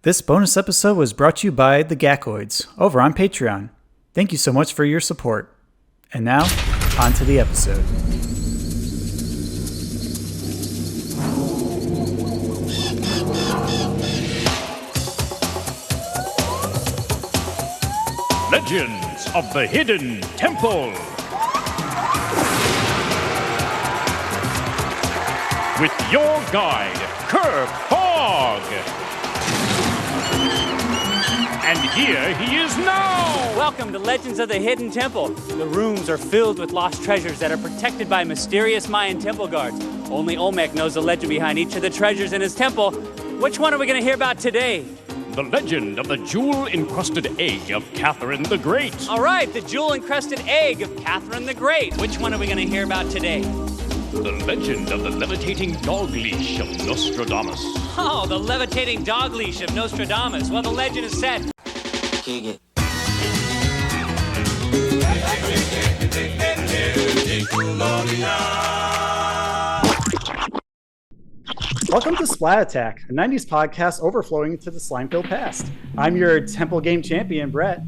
This bonus episode was brought to you by the Gakoids over on Patreon. Thank you so much for your support. And now, on to the episode. Legends of the Hidden Temple. With your guide, Kirk Hogg. And here he is now! Welcome to Legends of the Hidden Temple. The rooms are filled with lost treasures that are protected by mysterious Mayan temple guards. Only Olmec knows the legend behind each of the treasures in his temple. Which one are we going to hear about today? The legend of the Jewel-Encrusted egg of Catherine the Great. All right, the Jewel-Encrusted egg of Catherine the Great. Which one are we going to hear about today? The legend of the levitating dog leash of Nostradamus. Oh, the levitating dog leash of Nostradamus. Well, the legend is set. Welcome to Splat Attack, a 90s podcast overflowing into the slime-filled past. I'm your Temple Game champion, Brett.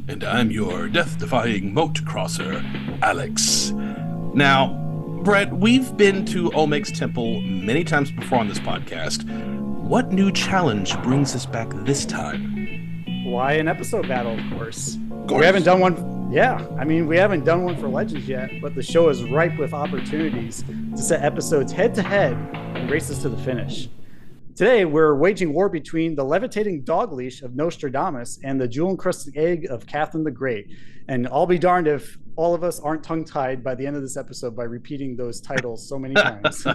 And I'm your death-defying moat crosser, Alex. Now, Brett, we've been to Olmec's temple many times before on this podcast. What new challenge brings us back this time? Why an episode battle, of course. We haven't done one. Yeah, we haven't done one for Legends yet, but the show is ripe with opportunities to set episodes head-to-head and races to the finish. Today, we're waging war between the levitating dog leash of Nostradamus and the jewel-encrusted egg of Catherine the Great. And I'll be darned if all of us aren't tongue-tied by the end of this episode by repeating those titles so many times.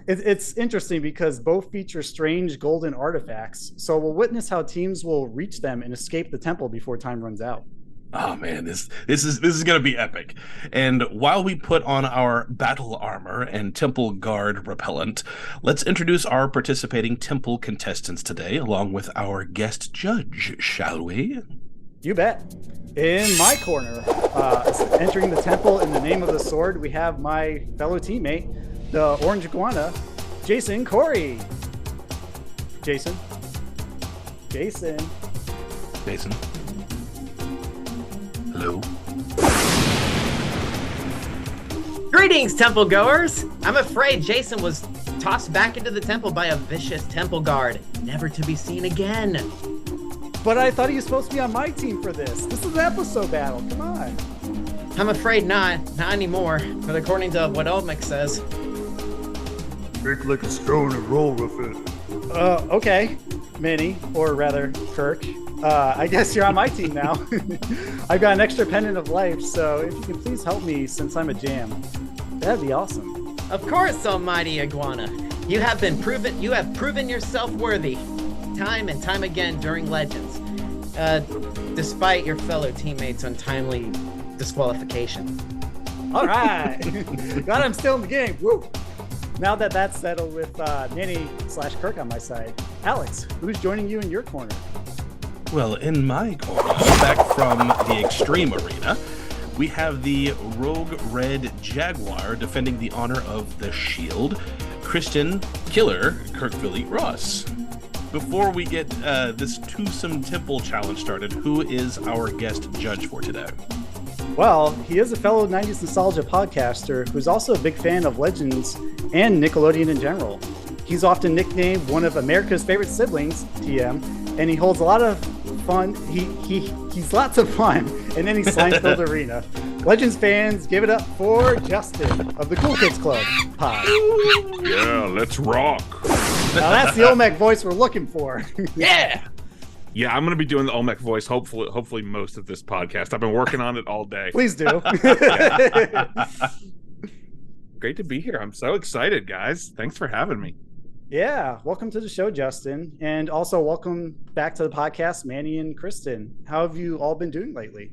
It's interesting because both feature strange golden artifacts, so we'll witness how teams will reach them and escape the temple before time runs out. Oh man, this is gonna be epic. And while we put on our battle armor and temple guard repellent, let's introduce our participating temple contestants today, along with our guest judge, shall we? You bet. In my corner, entering the temple in the name of the sword, we have my fellow teammate, the Orange Iguana, Jason Corey. Jason. Hello. Greetings, temple goers! I'm afraid Jason was tossed back into the temple by a vicious temple guard, never to be seen again. But I thought he was supposed to be on my team for this. This is an episode battle. Come on. I'm afraid not anymore, but according to what Olmec says. Make like a stone and roll with it. Okay, Manny, or rather, Kirk. I guess you're on my team now. I've got an extra pendant of life, so if you can please help me since I'm a jam, that'd be awesome. Of course, almighty Iguana. You have proven yourself worthy, time and time again during Legends, despite your fellow teammates' untimely disqualification. All right, glad I'm still in the game. Woo! Now that that's settled with Manny/Kirk on my side, Alex, who's joining you in your corner? Well, in my corner, back from the Extreme Arena, we have the Rogue Red Jaguar defending the honor of the Shield, Kristin Killer Kirkville Ross. Before we get this twosome temple challenge started, who is our guest judge for today? Well, he is a fellow 90s nostalgia podcaster who's also a big fan of Legends and Nickelodeon in general. He's often nicknamed one of America's favorite siblings, TM, and he holds a lot of fun. He's lots of fun in any slime-filled arena. Legends fans, give it up for Justin of the Cool Kids Club pod. Yeah, let's rock. Now that's the Olmec voice we're looking for. Yeah! Yeah, I'm going to be doing the Olmec voice hopefully most of this podcast. I've been working on it all day. Please do. Great to be here. I'm so excited, guys. Thanks for having me. Yeah, welcome to the show, Justin. And also welcome back to the podcast, Manny and Kristin. How have you all been doing lately?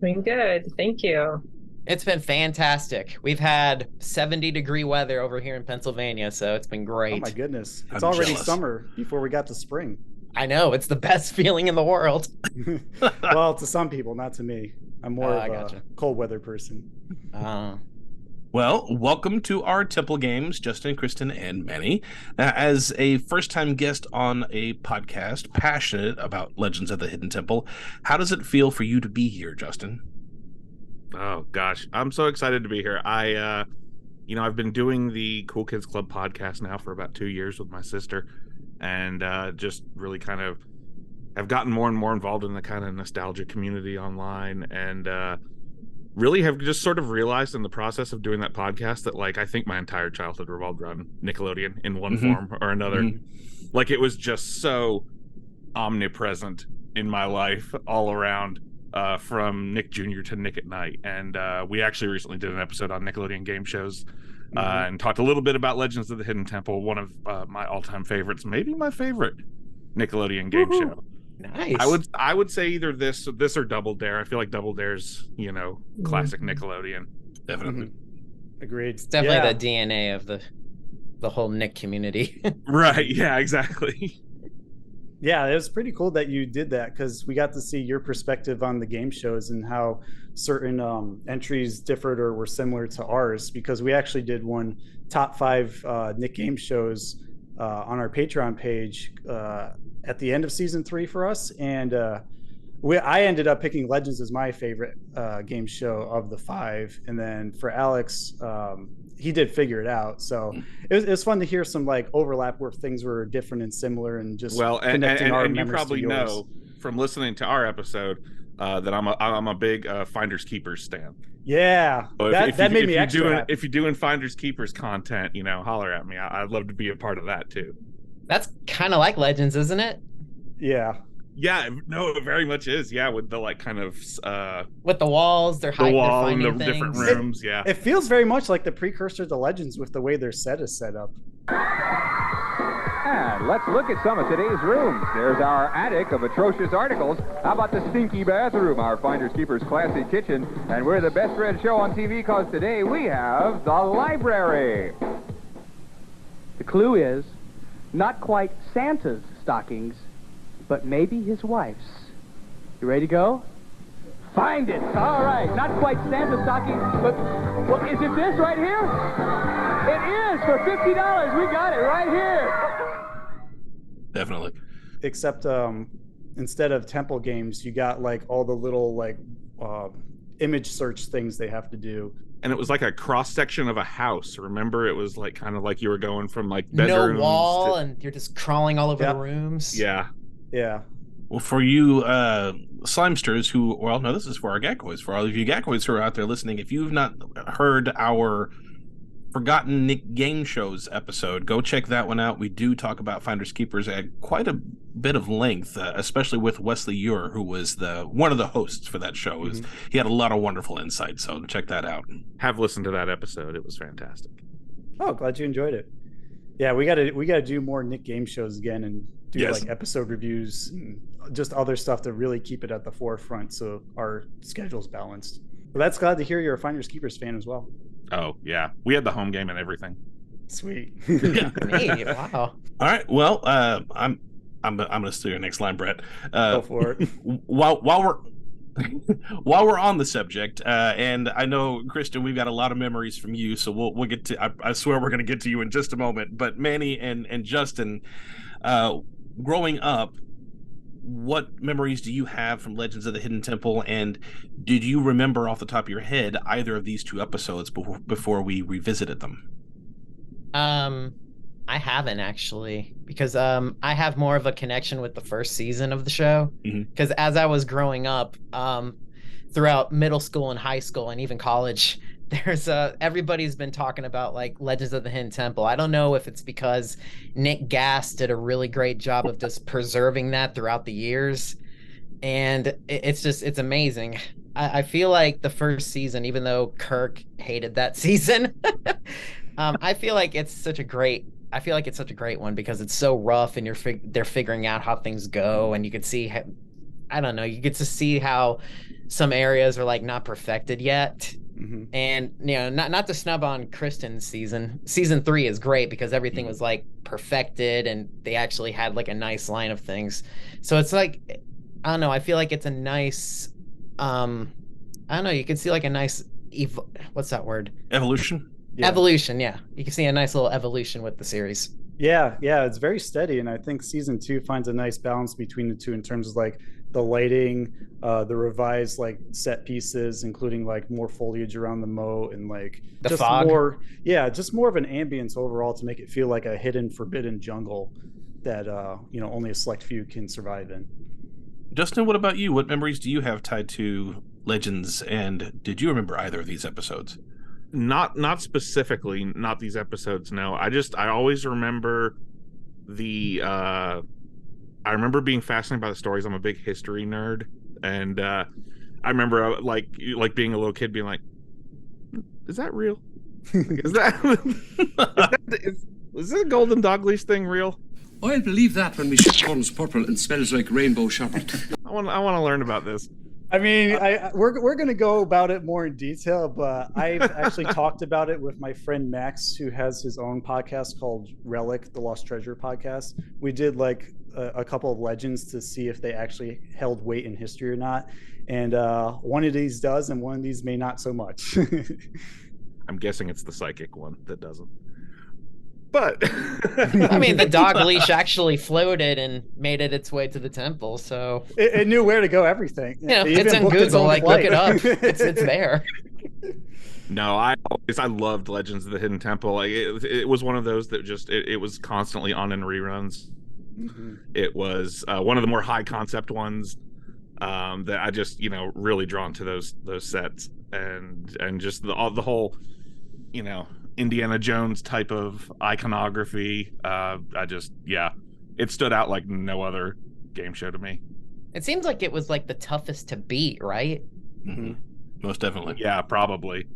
Doing good. Thank you. It's been fantastic. We've had 70-degree weather over here in Pennsylvania, so it's been great. Oh my goodness. It's I'm already jealous. Summer before we got to spring. I know, it's the best feeling in the world. Well, to some people, not to me. I'm more of I a gotcha. cold weather person. Well, welcome to our Temple Games, Justin, Kristin, and Manny. As a first-time guest on a podcast passionate about Legends of the Hidden Temple, how does it feel for you to be here, Justin? Oh gosh, I'm so excited to be here. I've been doing the Cool Kids Club podcast now for about 2 years with my sister, and just really kind of have gotten more and more involved in the kind of nostalgia community online, and really have just sort of realized in the process of doing that podcast that, like, I think my entire childhood revolved around Nickelodeon in one form or another. Like, it was just so omnipresent in my life all around, from Nick Jr. to Nick at Night. And we actually recently did an episode on Nickelodeon game shows and talked a little bit about Legends of the Hidden Temple, one of my all-time favorites, maybe my favorite Nickelodeon game show. Nice. I would say either this or Double Dare. I feel like Double Dare's, classic Nickelodeon. Definitely. Agreed. It's definitely the DNA of the whole Nick community. Right. Yeah, exactly. Yeah, it was pretty cool that you did that, because we got to see your perspective on the game shows and how certain entries differed or were similar to ours, because we actually did one top 5 Nick game shows on our Patreon page at the end of season 3 for us, and I ended up picking Legends as my favorite game show of the 5, and then for Alex, he did Figure It Out. So it was fun to hear some like overlap where things were different and similar, and just connecting our and you memories probably to yours. know from listening to our episode that I'm a big Finders Keepers stan. Yeah, So that made me extra happy. If you're doing Finders Keepers content, holler at me. I'd love to be a part of that too. That's kind of like Legends, isn't it? Yeah. Yeah, no, it very much is. Yeah, with the like kind of With the walls, they're the hiding, wall they're and the finding different things. rooms. Yeah, It feels very much like the precursor to Legends with the way their set is set up. And let's look at some of today's rooms. There's our attic of atrocious articles. How about the stinky bathroom, our Finders Keepers classy kitchen? And we're the best read show on TV because today we have the library. The clue is not quite Santa's stockings, but maybe his wife's. You ready to go? Find it. All right. Not quite Santa's stockings, but well, is it this right here? It is for $50. We got it right here. Definitely. Except instead of temple games, you got like all the little like image search things they have to do. and it was like a cross section of a house. Remember, it was like kind of like you were going from like bedrooms no wall, and you're just crawling all over the rooms. Yeah. Well, for you Slimesters who, well, no, this is for our Gakoids. For all of you Gakoids who are out there listening, if you've not heard our Forgotten Nick Game Shows episode, go check that one out. We do talk about Finders Keepers at quite a bit of length, especially with Wesley Ure, who was one of the hosts for that show. Mm-hmm. He had a lot of wonderful insight, so check that out. Have listened to that episode. It was fantastic. Oh, glad you enjoyed it. Yeah, we gotta do more Nick Game Shows again and do like episode reviews and just other stuff to really keep it at the forefront so our schedule's balanced. But that's glad to hear you're a Finders Keepers fan as well. Oh yeah, we had the home game and everything. Sweet. Hey, wow. All right. Well, I'm gonna steal your next line, Brett. Go for it. While we're on the subject, and I know, Kristin, we've got a lot of memories from you, so we'll get to. I swear we're gonna get to you in just a moment. But Manny and Justin, growing up, what memories do you have from Legends of the Hidden Temple, and did you remember off the top of your head either of these two episodes before we revisited them? I haven't actually, because I have more of a connection with the first season of the show, because as I was growing up, throughout middle school and high school and even college, there's everybody's been talking about like Legends of the Hidden Temple. I don't know if it's because Nick Gass did a really great job of just preserving that throughout the years, and it's amazing. I feel like the first season, even though Kirk hated that season, I feel like it's such a great one because it's so rough and they're figuring out how things go, and you can see you get to see how some areas are like not perfected yet. And not to snub on Kristin's season 3 is great because everything was like perfected and they actually had like a nice line of things. So it's like, I don't know, I feel like it's a nice you can see like a nice what's that word? Evolution. Yeah. Evolution, yeah. You can see a nice little evolution with the series. Yeah, it's very steady, and I think season 2 finds a nice balance between the two in terms of like the lighting, the revised like set pieces, including like more foliage around the moat and like the just fog. just more of an ambience overall to make it feel like a hidden, forbidden jungle that only a select few can survive in. Justin, what about you? What memories do you have tied to Legends, and did you remember either of these episodes? Not specifically, not these episodes. No, I always remember I remember being fascinated by the stories. I'm a big history nerd, and I remember like being a little kid being like, "Is that real? Is this golden dog leash thing real?" I'll believe that when my ship turns purple and smells like rainbow sherbet. I want to learn about this. I mean, we're going to go about it more in detail, but I've actually talked about it with my friend Max, who has his own podcast called Relic, the Lost Treasure podcast. We did like a couple of legends to see if they actually held weight in history or not. And one of these does, and one of these may not so much. I'm guessing it's the psychic one that doesn't. But I mean, the dog leash actually floated and made it its way to the temple, so it knew where to go. Everything. Yeah, it's in Google. Like, look it up. It's there. No, I loved Legends of the Hidden Temple. Like it was one of those that just it was constantly on in reruns. Mm-hmm. It was one of the more high concept ones that I just really drawn to those sets and just the whole Indiana Jones type of iconography. It stood out like no other game show to me. It seems like it was like the toughest to beat, right? Mm-hmm. Most definitely. Yeah, probably.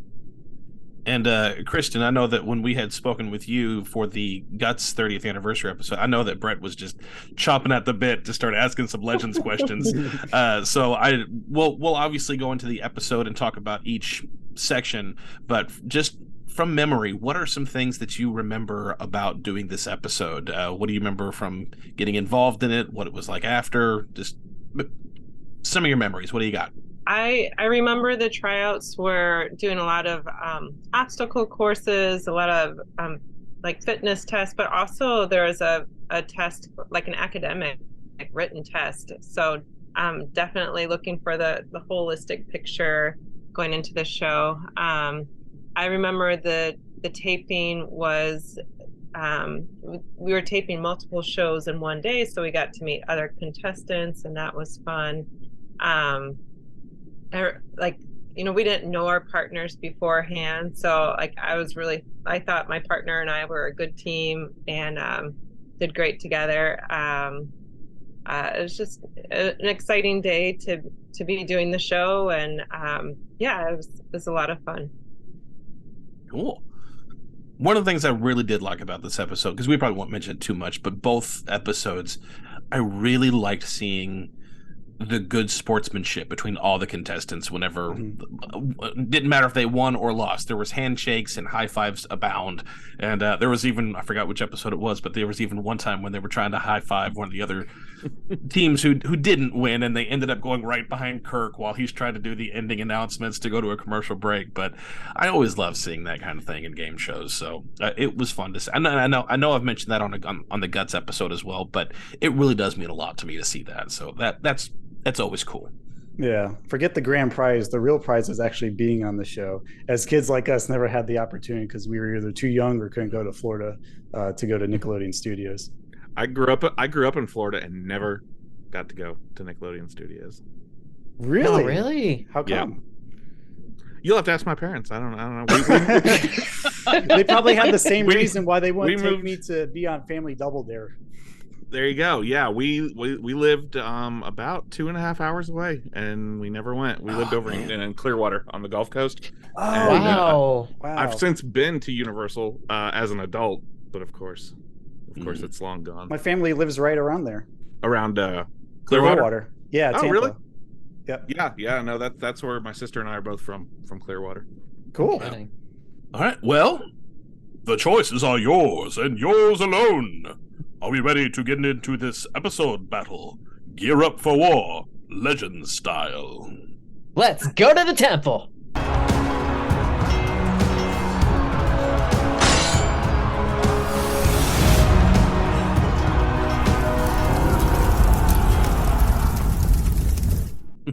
And Kristin, I know that when we had spoken with you for the Guts 30th anniversary episode, I know that Brett was just chomping at the bit to start asking some Legends questions. So we'll obviously go into the episode and talk about each section, but just from memory, what are some things that you remember about doing this episode? What do you remember from getting involved in it? What it was like after? Just some of your memories. What do you got? I remember the tryouts were doing a lot of obstacle courses, a lot of like fitness tests, but also there was a test, like an academic written test. So definitely looking for the holistic picture going into the show. I remember the taping was, we were taping multiple shows in one day, so we got to meet other contestants, and that was fun. We didn't know our partners beforehand, so I thought my partner and I were a good team and did great together. It was just an exciting day to be doing the show, and it was a lot of fun. Cool. One of the things I really did like about this episode, because we probably won't mention it too much, but both episodes, I really liked seeing the good sportsmanship between all the contestants whenever didn't matter if they won or lost. There was handshakes and high fives abound, and there was even, I forgot which episode it was, but there was even one time when they were trying to high five one of the other teams who didn't win, and they ended up going right behind Kirk while he's trying to do the ending announcements to go to a commercial break. But I always love seeing that kind of thing in game shows, so it was fun to see. I know I've mentioned that on the Guts episode as well, but it really does mean a lot to me to see that, so that's always cool. Yeah, forget the grand prize. The real prize is actually being on the show. As kids like us never had the opportunity because we were either too young or couldn't go to Florida to go to Nickelodeon Studios. I grew up in Florida and never got to go to Nickelodeon Studios. Really? Oh, really? How come? Yeah. You'll have to ask my parents. I don't know. They probably had the same reason why they wouldn't take me to be on Family Double Dare. There you go. Yeah, we lived about 2.5 hours away, and we never went. We lived over in Clearwater on the Gulf Coast. Oh, and, wow. I've since been to Universal as an adult, but of course, it's long gone. My family lives right around there. Around Clearwater? Yeah, Tampa. Oh, really? Yep. Yeah. No, that's where my sister and I are both from Clearwater. Cool. Yeah. All right. Well, the choices are yours and yours alone. Are we ready to get into this episode battle? Gear up for war, Legend style. Let's go to the temple.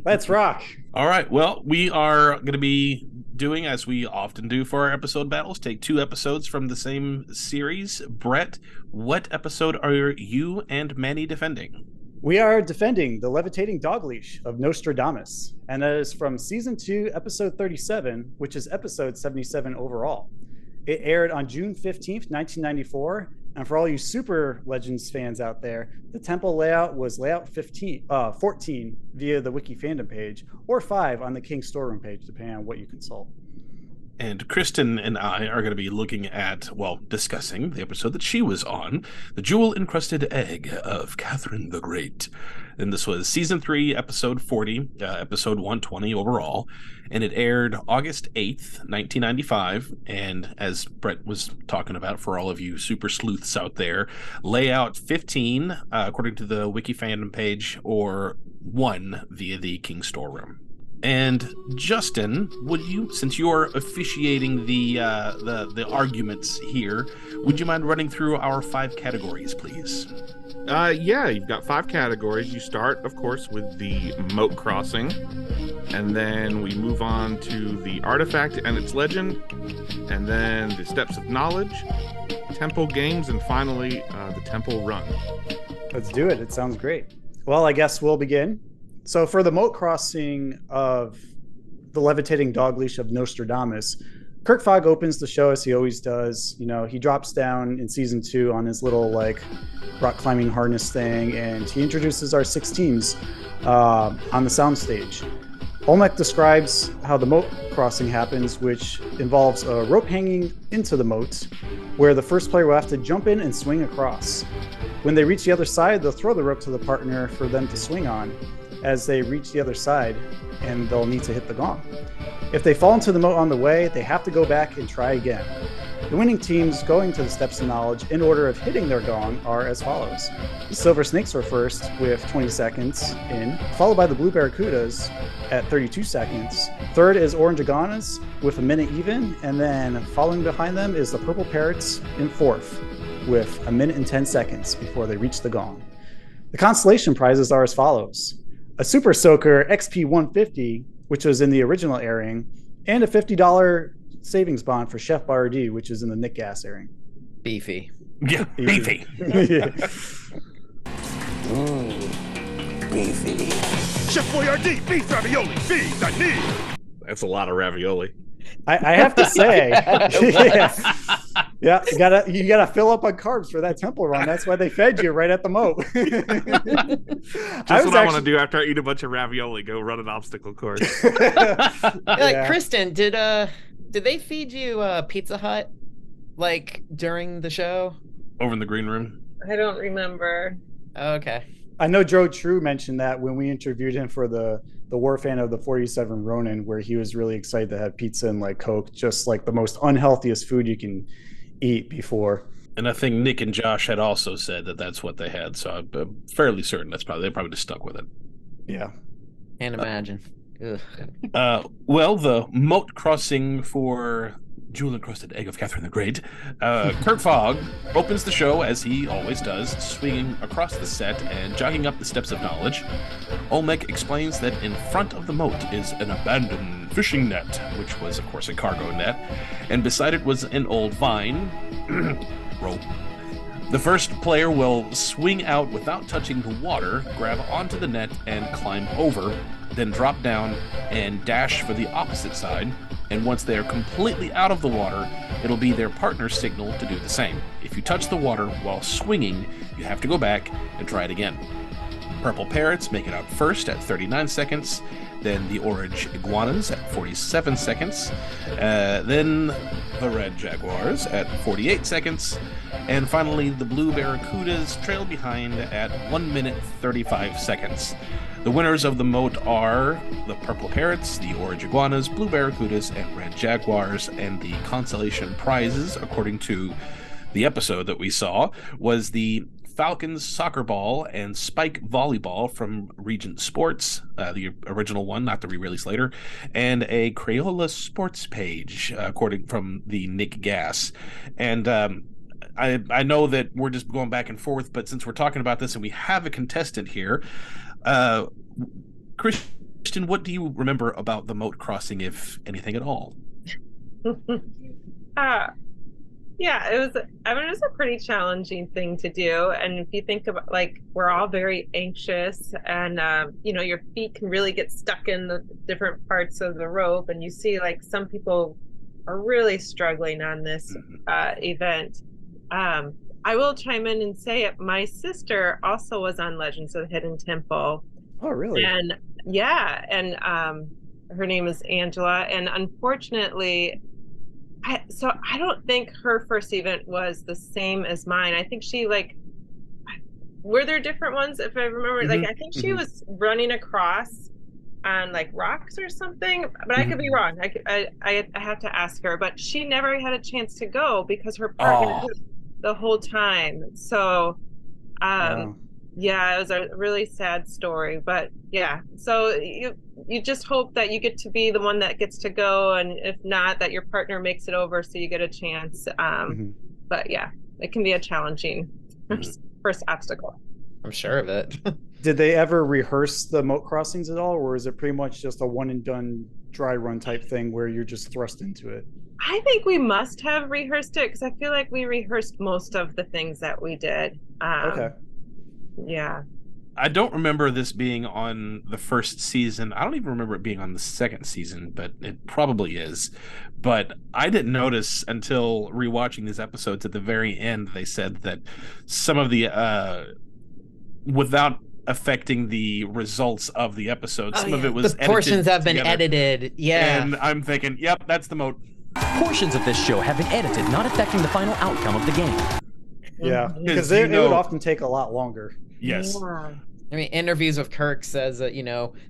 Let's rock. All right. Well, we are going to be doing, as we often do for our episode battles, take 2 episodes from the same series. Brett, what episode are you and Manny defending? We are defending the Levitating Dog Leash of Nostradamus, and that is from Season 2, Episode 37, which is Episode 77 overall. It aired on June 15th, 1994, and for all you Super Legends fans out there, the temple layout was layout 14 via the Wiki fandom page, or 5 on the King storeroom page, depending on what you consult. And Kristin and I are going to be looking at, discussing the episode that she was on, the Jewel-Encrusted Egg of Catherine the Great. And this was Season 3, Episode 40, Episode 120 overall. And it aired August 8th, 1995. And as Brett was talking about, for all of you super sleuths out there, layout 15, according to the Wiki fandom page, or 1 via the King storeroom. And Justin, would you, since you're officiating the arguments here, would you mind running through our 5 categories, please? Yeah, you've got 5 categories. You start, of course, with the Moat Crossing, and then we move on to the Artifact and its Legend, and then the Steps of Knowledge, Temple Games, and finally, the Temple Run. Let's do it. It sounds great. Well, I guess we'll begin. So for the Moat Crossing of the Levitating Dog Leash of Nostradamus, Kirk Fogg opens the show as he always does. You know, he drops down in Season 2 on his little, rock climbing harness thing, and he introduces our 6 teams on the soundstage. Olmec describes how the Moat Crossing happens, which involves a rope hanging into the moat, where the first player will have to jump in and swing across. When they reach the other side, they'll throw the rope to the partner for them to swing on as they reach the other side, and they'll need to hit the gong. If they fall into the moat on the way, they have to go back and try again. The winning teams going to the Steps of Knowledge in order of hitting their gong are as follows. The Silver Snakes are first with 20 seconds in, followed by the Blue Barracudas at 32 seconds. Third is Orange Iguanas with a minute even, and then following behind them is the Purple Parrots in 4th with a minute and 10 seconds before they reach the gong. The consolation prizes are as follows. A Super Soaker XP 150, which was in the original airing, and a $50 savings bond for Chef Boyardee, which is in the Nick Gas airing. Beefy. Yeah, beefy. Yeah. Beefy. Chef Boyardee, beef ravioli, beef I need. That's a lot of ravioli. I have to say, yeah, you gotta fill up on carbs for that temple run. That's why they fed you right at the moat. Just what I want to do after I eat a bunch of ravioli, go run an obstacle course. Kristin, did they feed you Pizza Hut during the show? Over in the green room? I don't remember. Oh, okay. I know Joe True mentioned that when we interviewed him for the War Fan of the 47 Ronin, where he was really excited to have pizza and Coke, just the most unhealthiest food you can eat before. And I think Nick and Josh had also said that that's what they had, so I'm fairly certain they probably just stuck with it. Yeah. Can't imagine. The Moat Crossing for Jewel-Encrusted Egg of Catherine the Great. Kirk Fogg opens the show, as he always does, swinging across the set and jogging up the Steps of Knowledge. Olmec explains that in front of the moat is an abandoned fishing net, which was, of course, a cargo net, and beside it was an old vine rope. The first player will swing out without touching the water, grab onto the net, and climb over, then drop down and dash for the opposite side. And once they are completely out of the water, it'll be their partner's signal to do the same. If you touch the water while swinging, you have to go back and try it again. Purple Parrots make it out first at 39 seconds, then the Orange Iguanas at 47 seconds, then the Red Jaguars at 48 seconds, and finally the Blue Barracudas trail behind at 1 minute 35 seconds. The winners of the moat are the Purple Parrots, the Orange Iguanas, Blue Barracudas, and Red Jaguars, and the consolation prizes, according to the episode that we saw, was the Falcons soccer ball and spike volleyball from Regent Sports, the original one, not the re-release later, and a Crayola Sports page, according from the Nick Gas. And I know that we're just going back and forth, but since we're talking about this and we have a contestant here, Kristin, Kristin, what do you remember about the Moat Crossing, if anything at all? Yeah, it was a pretty challenging thing to do. And if you think about, like, we're all very anxious, and your feet can really get stuck in the different parts of the rope, and you see like some people are really struggling on this event. I will chime in and say my sister also was on Legends of the Hidden Temple. Oh, really? And yeah, and her name is Angela, and unfortunately, I don't think her first event was the same as mine. I think she were there different ones, if I remember? Like, I think she was running across on like rocks or something, but I could be wrong. I have to ask her, but she never had a chance to go because her partner the whole time. So yeah, it was a really sad story, but yeah, so you just hope that you get to be the one that gets to go, and if not, that your partner makes it over so you get a chance. But yeah, it can be a challenging first obstacle. I'm sure of it. Did they ever rehearse the moat crossings at all, or is it pretty much just a one and done dry run type thing where you're just thrust into it? I think we must have rehearsed it, because I feel like we rehearsed most of the things that we did. Okay. Yeah. I don't remember this being on the first season. I don't even remember it being on the second season, but it probably is. But I didn't notice until rewatching these episodes at the very end, they said that some of the, without affecting the results of the episode, some of it was the portions have been together. Edited. Yeah. And I'm thinking, yep, that's the moat. Portions of this show have been edited, not affecting the final outcome of the game. Yeah, because it would often take a lot longer. Yes. Yeah. I mean, interviews with Kirk says that,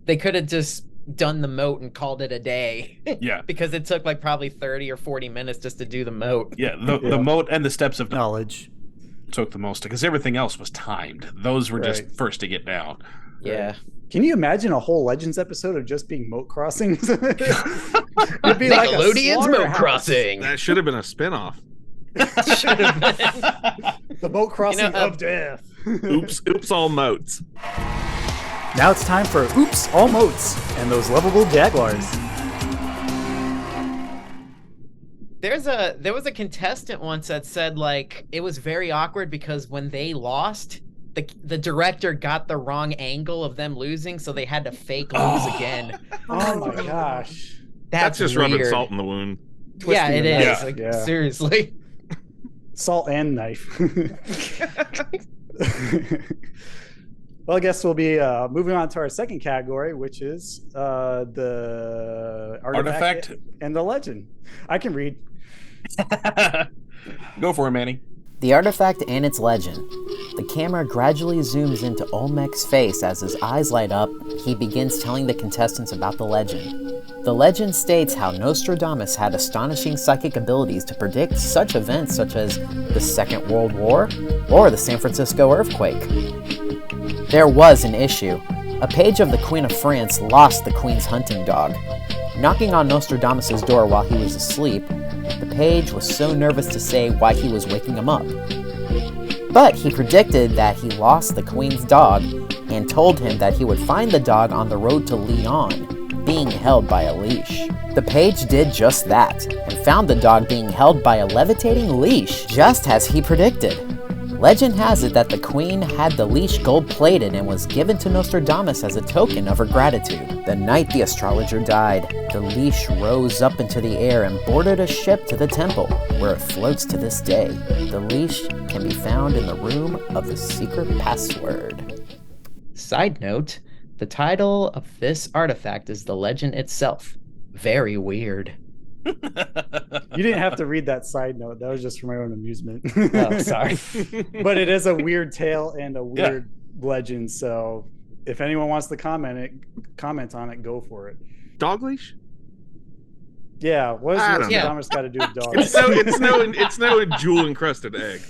they could have just done the moat and called it a day. Yeah. Because it took like probably 30 or 40 minutes just to do the moat. Yeah, the moat and the steps of knowledge took the most, because everything else was timed. Those were just first to get down. Yeah. Can you imagine a whole Legends episode of just being moat crossings? It'd be Nickelodeon's Moat Crossing. That should have been a spinoff. Should have been. The moat crossing of death. Oops, all moats. Now it's time for Oops, All Moats and those lovable Jaguars. There was a contestant once that said like it was very awkward because when they lost, the director got the wrong angle of them losing, so they had to fake lose again. Oh my gosh. That's just weird. rubbing salt in the wound. Yeah, it is. Yeah. Like, seriously. Salt and knife. Well, I guess we'll be moving on to our second category, which is the artifact and the legend. I can read. Go for it, Manny. The artifact and its legend. The camera gradually zooms into Olmec's face as his eyes light up. He begins telling the contestants about the legend. The legend states how Nostradamus had astonishing psychic abilities to predict such events such as the Second World War or the San Francisco earthquake. There was an issue. A page of the Queen of France lost the Queen's hunting dog. Knocking on Nostradamus' door while he was asleep, the page was so nervous to say why he was waking him up. But he predicted that he lost the Queen's dog and told him that he would find the dog on the road to Lyon, being held by a leash. The page did just that, and found the dog being held by a levitating leash, just as he predicted. Legend has it that the Queen had the leash gold-plated and was given to Nostradamus as a token of her gratitude. The night the astrologer died, the leash rose up into the air and boarded a ship to the temple, where it floats to this day. The leash can be found in the room of the secret password. Side note, the title of this artifact is the legend itself. Very weird. You didn't have to read that side note. That was just for my own amusement. Oh, sorry. But it is a weird tale and a weird legend. So if anyone wants to comment on it, go for it. Dog leash? Yeah. What has Nostradamus got to do with dogs? It's no Jewel-Encrusted egg.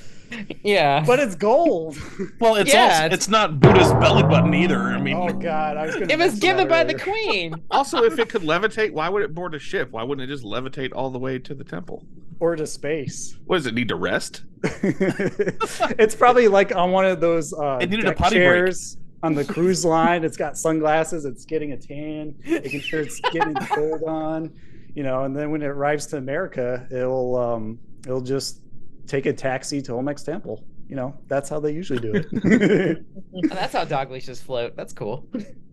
Yeah, but it's gold. Well, it's not Buddha's belly button either. I mean, oh god, it was given by the Queen. Also, if it could levitate, why would it board a ship? Why wouldn't it just levitate all the way to the temple or to space? What does it need to rest? It's probably like on one of those it needed a potty chairs. break. on the cruise line. It's got sunglasses. It's getting a tan, making sure it's getting cold on, and then when it arrives to America, it'll just take a taxi to Olmec's temple. That's how they usually do it. That's how dog leashes float. That's cool.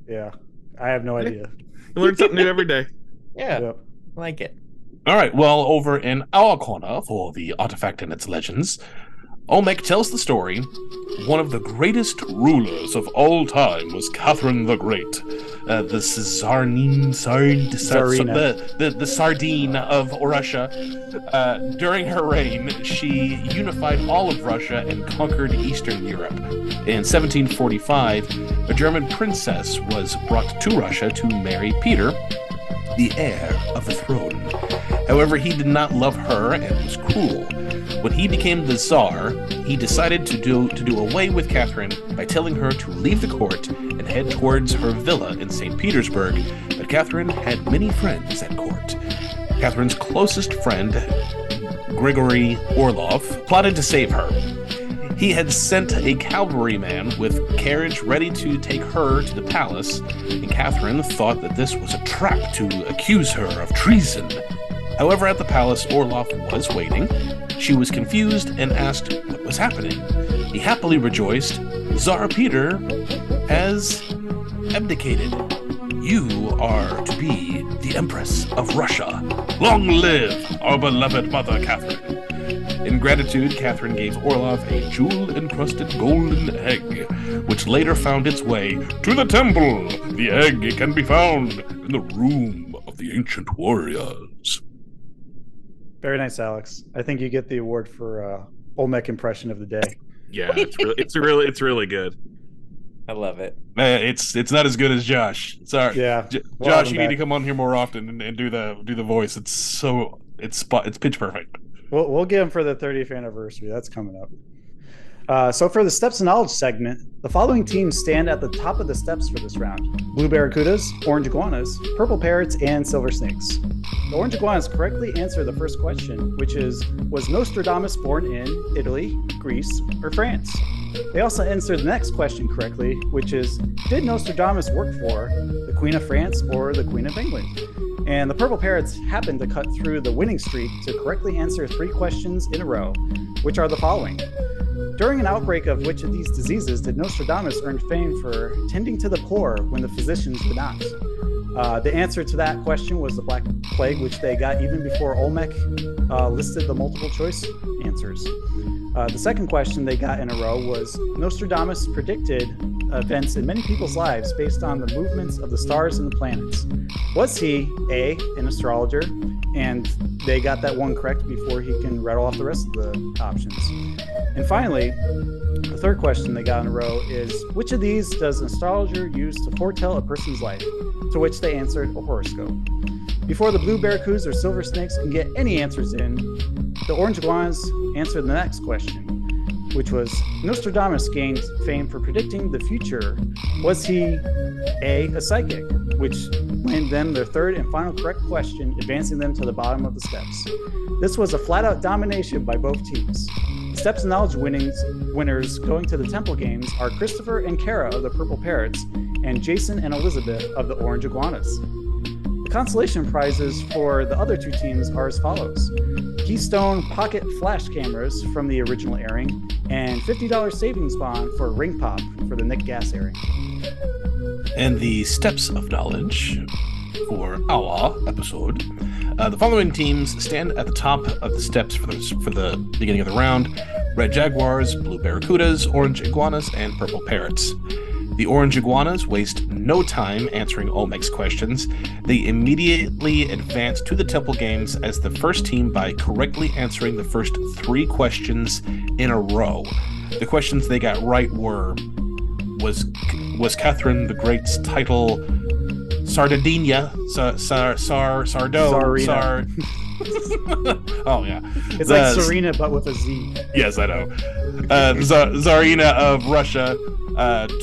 Yeah. I have no idea. You learn something new every day. Yeah. Yep. I like it. All right, well, over in our corner for the artifact and its legends, Olmec tells the story. One of the greatest rulers of all time was Catherine the Great, the sardine of Russia. During her reign, she unified all of Russia and conquered Eastern Europe. In 1745, a German princess was brought to Russia to marry Peter, the heir of the throne. However, he did not love her and was cruel. When he became the Tsar, he decided to do away with Catherine by telling her to leave the court and head towards her villa in St. Petersburg, but Catherine had many friends at court. Catherine's closest friend, Grigory Orlov, plotted to save her. He had sent a cavalryman with carriage ready to take her to the palace, and Catherine thought that this was a trap to accuse her of treason. However, at the palace, Orlov was waiting. She was confused and asked what was happening. He happily rejoiced, "Tsar Peter has abdicated. You are to be the Empress of Russia. Long live our beloved mother, Catherine." In gratitude, Catherine gave Orlov a jewel-encrusted golden egg, which later found its way to the temple. The egg can be found in the room of the ancient warriors. Very nice, Alex. I think you get the award for Olmec impression of the day. Yeah, it's really good. I love it. It's not as good as Josh. Sorry. Yeah. Josh, you need to come on here more often and do the voice. It's pitch perfect. We'll get him for the 30th anniversary. That's coming up. So for the Steps of Knowledge segment, the following teams stand at the top of the steps for this round: Blue Barracudas, Orange Iguanas, Purple Parrots, and Silver Snakes. The Orange Iguanas correctly answer the first question, which is, was Nostradamus born in Italy, Greece, or France? They also answered the next question correctly, which is, did Nostradamus work for the Queen of France or the Queen of England? And the Purple Parrots happened to cut through the winning streak to correctly answer 3 questions in a row, which are the following. During an outbreak of which of these diseases did Nostradamus earn fame for tending to the poor when the physicians did not? The answer to that question was the Black Plague, which they got even before Olmec listed the multiple choice answers. The second question they got in a row was Nostradamus predicted events in many people's lives based on the movements of the stars and the planets. Was he A, an astrologer? And they got that one correct before he can rattle off the rest of the options. And finally, the third question they got in a row is, which of these does an astrologer use to foretell a person's life? To which they answered a horoscope. Before the Blue Barracudas or Silver Snakes can get any answers in, the Orange Iguanas answered the next question, which was, Nostradamus gained fame for predicting the future. Was he A, a psychic, which landed them their third and final correct question, advancing them to the bottom of the steps. This was a flat-out domination by both teams. The Steps of Knowledge winners going to the Temple Games are Christopher and Kara of the Purple Parrots and Jason and Elizabeth of the Orange Iguanas. The consolation prizes for the other 2 teams are as follows: Keystone Pocket Flash cameras from the original airing, and $50 savings bond for Ring Pop for the Nick Gas airing. And the Steps of Knowledge for our episode. The following teams stand at the top of the steps for the beginning of the round: Red Jaguars, Blue Barracudas, Orange Iguanas, and Purple Parrots. The Orange Iguanas waste no time answering Olmec's questions. They immediately advance to the Temple Games as the first team by correctly answering the first 3 questions in a row. The questions they got right were, was Catherine the Great's title Sardinia? Tsarina. Oh, yeah. It's like Serena, but with a Z. Yes, I know. Tsarina of Russia.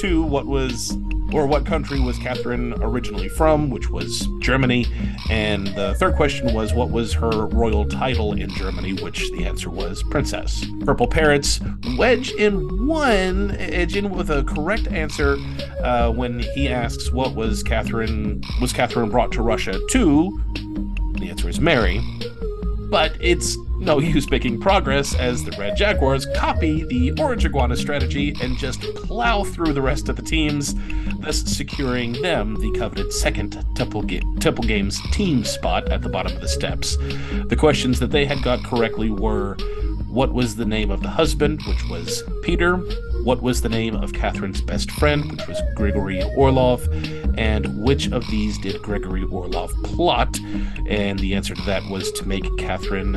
2, what was or what country was Catherine originally from, which was Germany. And the third question was, what was her royal title in Germany, which the answer was princess. Purple Parrots wedge in with a correct answer when he asks, what was Catherine brought to Russia to? The answer is Mary. But it's no use making progress as the Red Jaguars copy the Orange Iguana strategy and just plow through the rest of the teams, thus securing them the coveted second Temple Games team spot at the bottom of the steps. The questions that they had got correctly were, what was the name of the husband, which was Peter? What was the name of Catherine's best friend, which was Grigory Orlov? And which of these did Grigory Orlov plot? And the answer to that was to make Catherine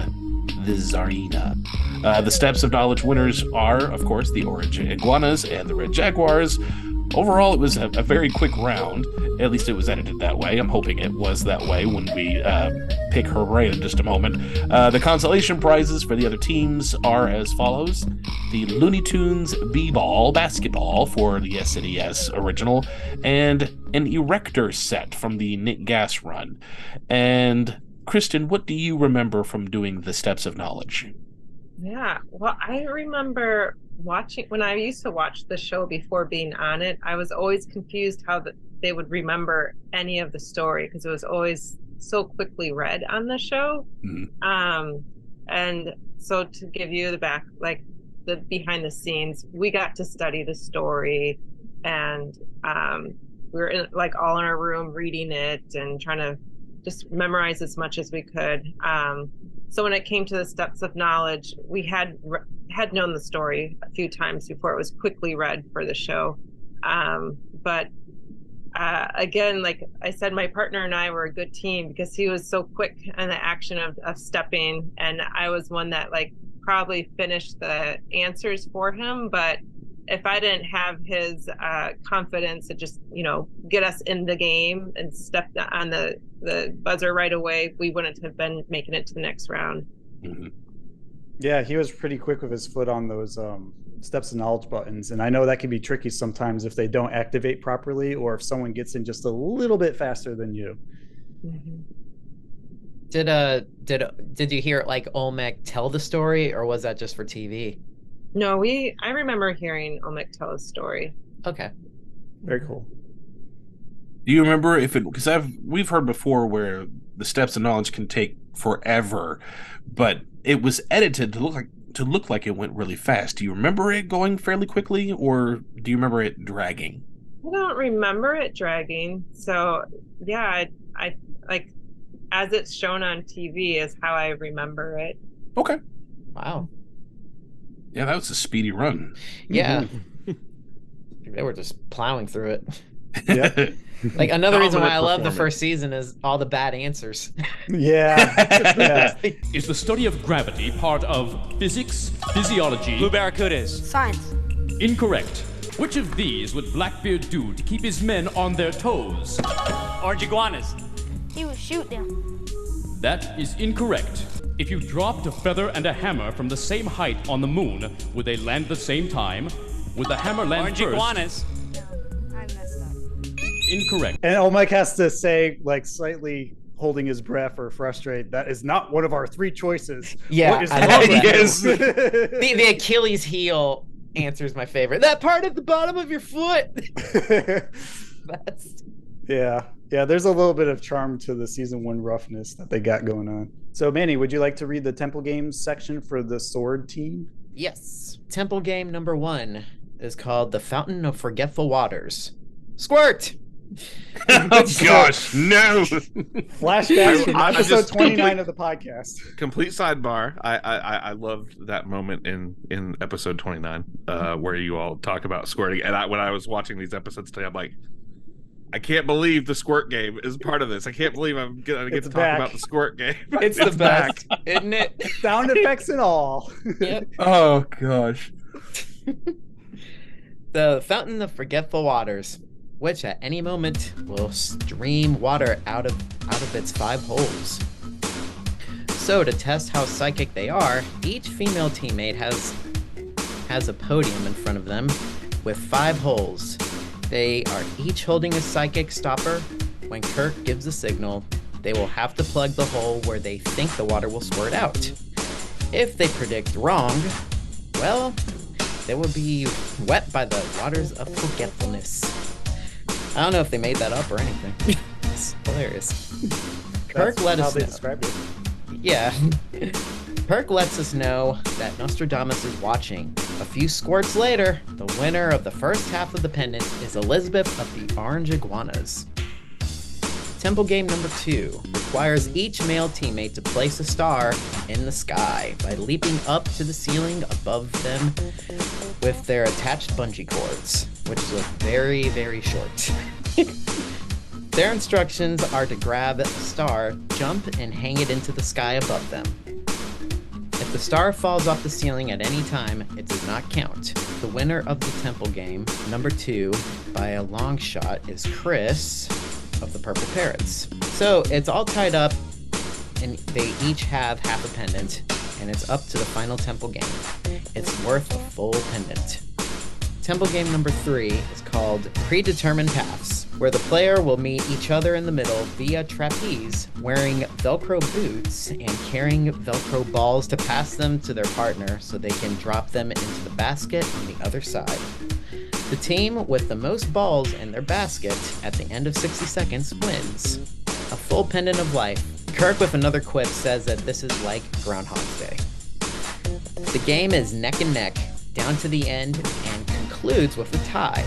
the Tsarina. The Steps of Knowledge winners are, of course, the Orange Iguanas and the Red Jaguars. Overall, it was a very quick round. At least it was edited that way. I'm hoping it was that way when we pick her right in just a moment. The consolation prizes for the other teams are as follows. The Looney Tunes B-Ball basketball for the SNES original, and an Erector set from the Nick Gas run. And Kristin, what do you remember from doing the Steps of Knowledge? Yeah, well, I remember watching, when I used to watch the show before being on it, I was always confused how they would remember any of the story, because it was always so quickly read on the show. Mm-hmm. And so to give you the behind the scenes, we got to study the story, and we were all in our room reading it and trying to just memorize as much as we could. So when it came to the Steps of Knowledge, we had known the story a few times before it was quickly read for the show. But again, like I said, my partner and I were a good team because he was so quick in the action of stepping, and I was one that probably finished the answers for him. But if I didn't have his confidence to just, get us in the game and step on the buzzer right away, we wouldn't have been making it to the next round. Mm-hmm. Yeah, he was pretty quick with his foot on those Steps of Knowledge buttons. And I know that can be tricky sometimes if they don't activate properly, or if someone gets in just a little bit faster than you. Mm-hmm. Did you hear Olmec tell the story, or was that just for TV? No, I remember hearing Olmec tell a story. Okay. Very cool. Do you remember because we've heard before where the Steps of Knowledge can take forever, but it was edited to look like it went really fast. Do you remember it going fairly quickly, or do you remember it dragging? I don't remember it dragging. So yeah, I as it's shown on TV is how I remember it. Okay. Wow. Yeah, that was a speedy run. Yeah. They were just plowing through it. Yeah. Another reason why I love the first season is all the bad answers. Yeah. Is the study of gravity part of physics, physiology? Blue barracudas. Science. Incorrect. Which of these would Blackbeard do to keep his men on their toes? Orange iguanas. He would shoot them. That is incorrect. If you dropped a feather and a hammer from the same height on the moon, would they land the same time? Would the hammer land Orange first? Iguanas. I messed up. Incorrect. And Olmec has to say, slightly holding his breath or frustrated, that is not one of our three choices. Yeah, what is I wrong love with that. you? The Achilles heel answer is my favorite. That part at the bottom of your foot. Yeah, there's a little bit of charm to the season 1 roughness that they got going on. So Manny, would you like to read the Temple Games section for the Sword team? Yes. Temple game number 1 is called The Fountain of Forgetful Waters. Squirt! Oh gosh, no! Flashbacks from episode 29 of the podcast. Complete sidebar. I loved that moment in episode 29 where you all talk about squirting. And when I was watching these episodes today, I'm like, I can't believe the squirt game is part of this. I can't believe I'm gonna get to talk about the squirt game. It's the best, isn't it? Sound effects and all. Yep. Oh gosh. The Fountain of Forgetful Waters, which at any moment will stream water out of its 5 holes. So to test how psychic they are, each female teammate has a podium in front of them with 5 holes. They are each holding a psychic stopper. When Kirk gives the signal, they will have to plug the hole where they think the water will squirt out. If they predict wrong, well, they will be wet by the waters of forgetfulness. I don't know if they made that up or anything. It's hilarious. Kirk let us know. Described it. Yeah. Kirk lets us know that Nostradamus is watching. A few squirts later, the winner of the first half of the pendant is Elizabeth of the Orange Iguanas. Temple game number 2 requires each male teammate to place a star in the sky by leaping up to the ceiling above them with their attached bungee cords, which look very, very short. Their instructions are to grab a star, jump, and hang it into the sky above them. If the star falls off the ceiling at any time, it does not count. The winner of the temple game, number 2, by a long shot, is Chris of the Purple Parrots. So it's all tied up, and they each have half a pendant, and it's up to the final temple game. It's worth a full pendant. Temple game number 3 is called Predetermined Paths, where the player will meet each other in the middle via trapeze, wearing Velcro boots and carrying Velcro balls to pass them to their partner so they can drop them into the basket on the other side. The team with the most balls in their basket at the end of 60 seconds wins. A full pendant of life. Kirk with another quip says that this is like Groundhog's Day. The game is neck and neck, down to the end, and concludes with a tie.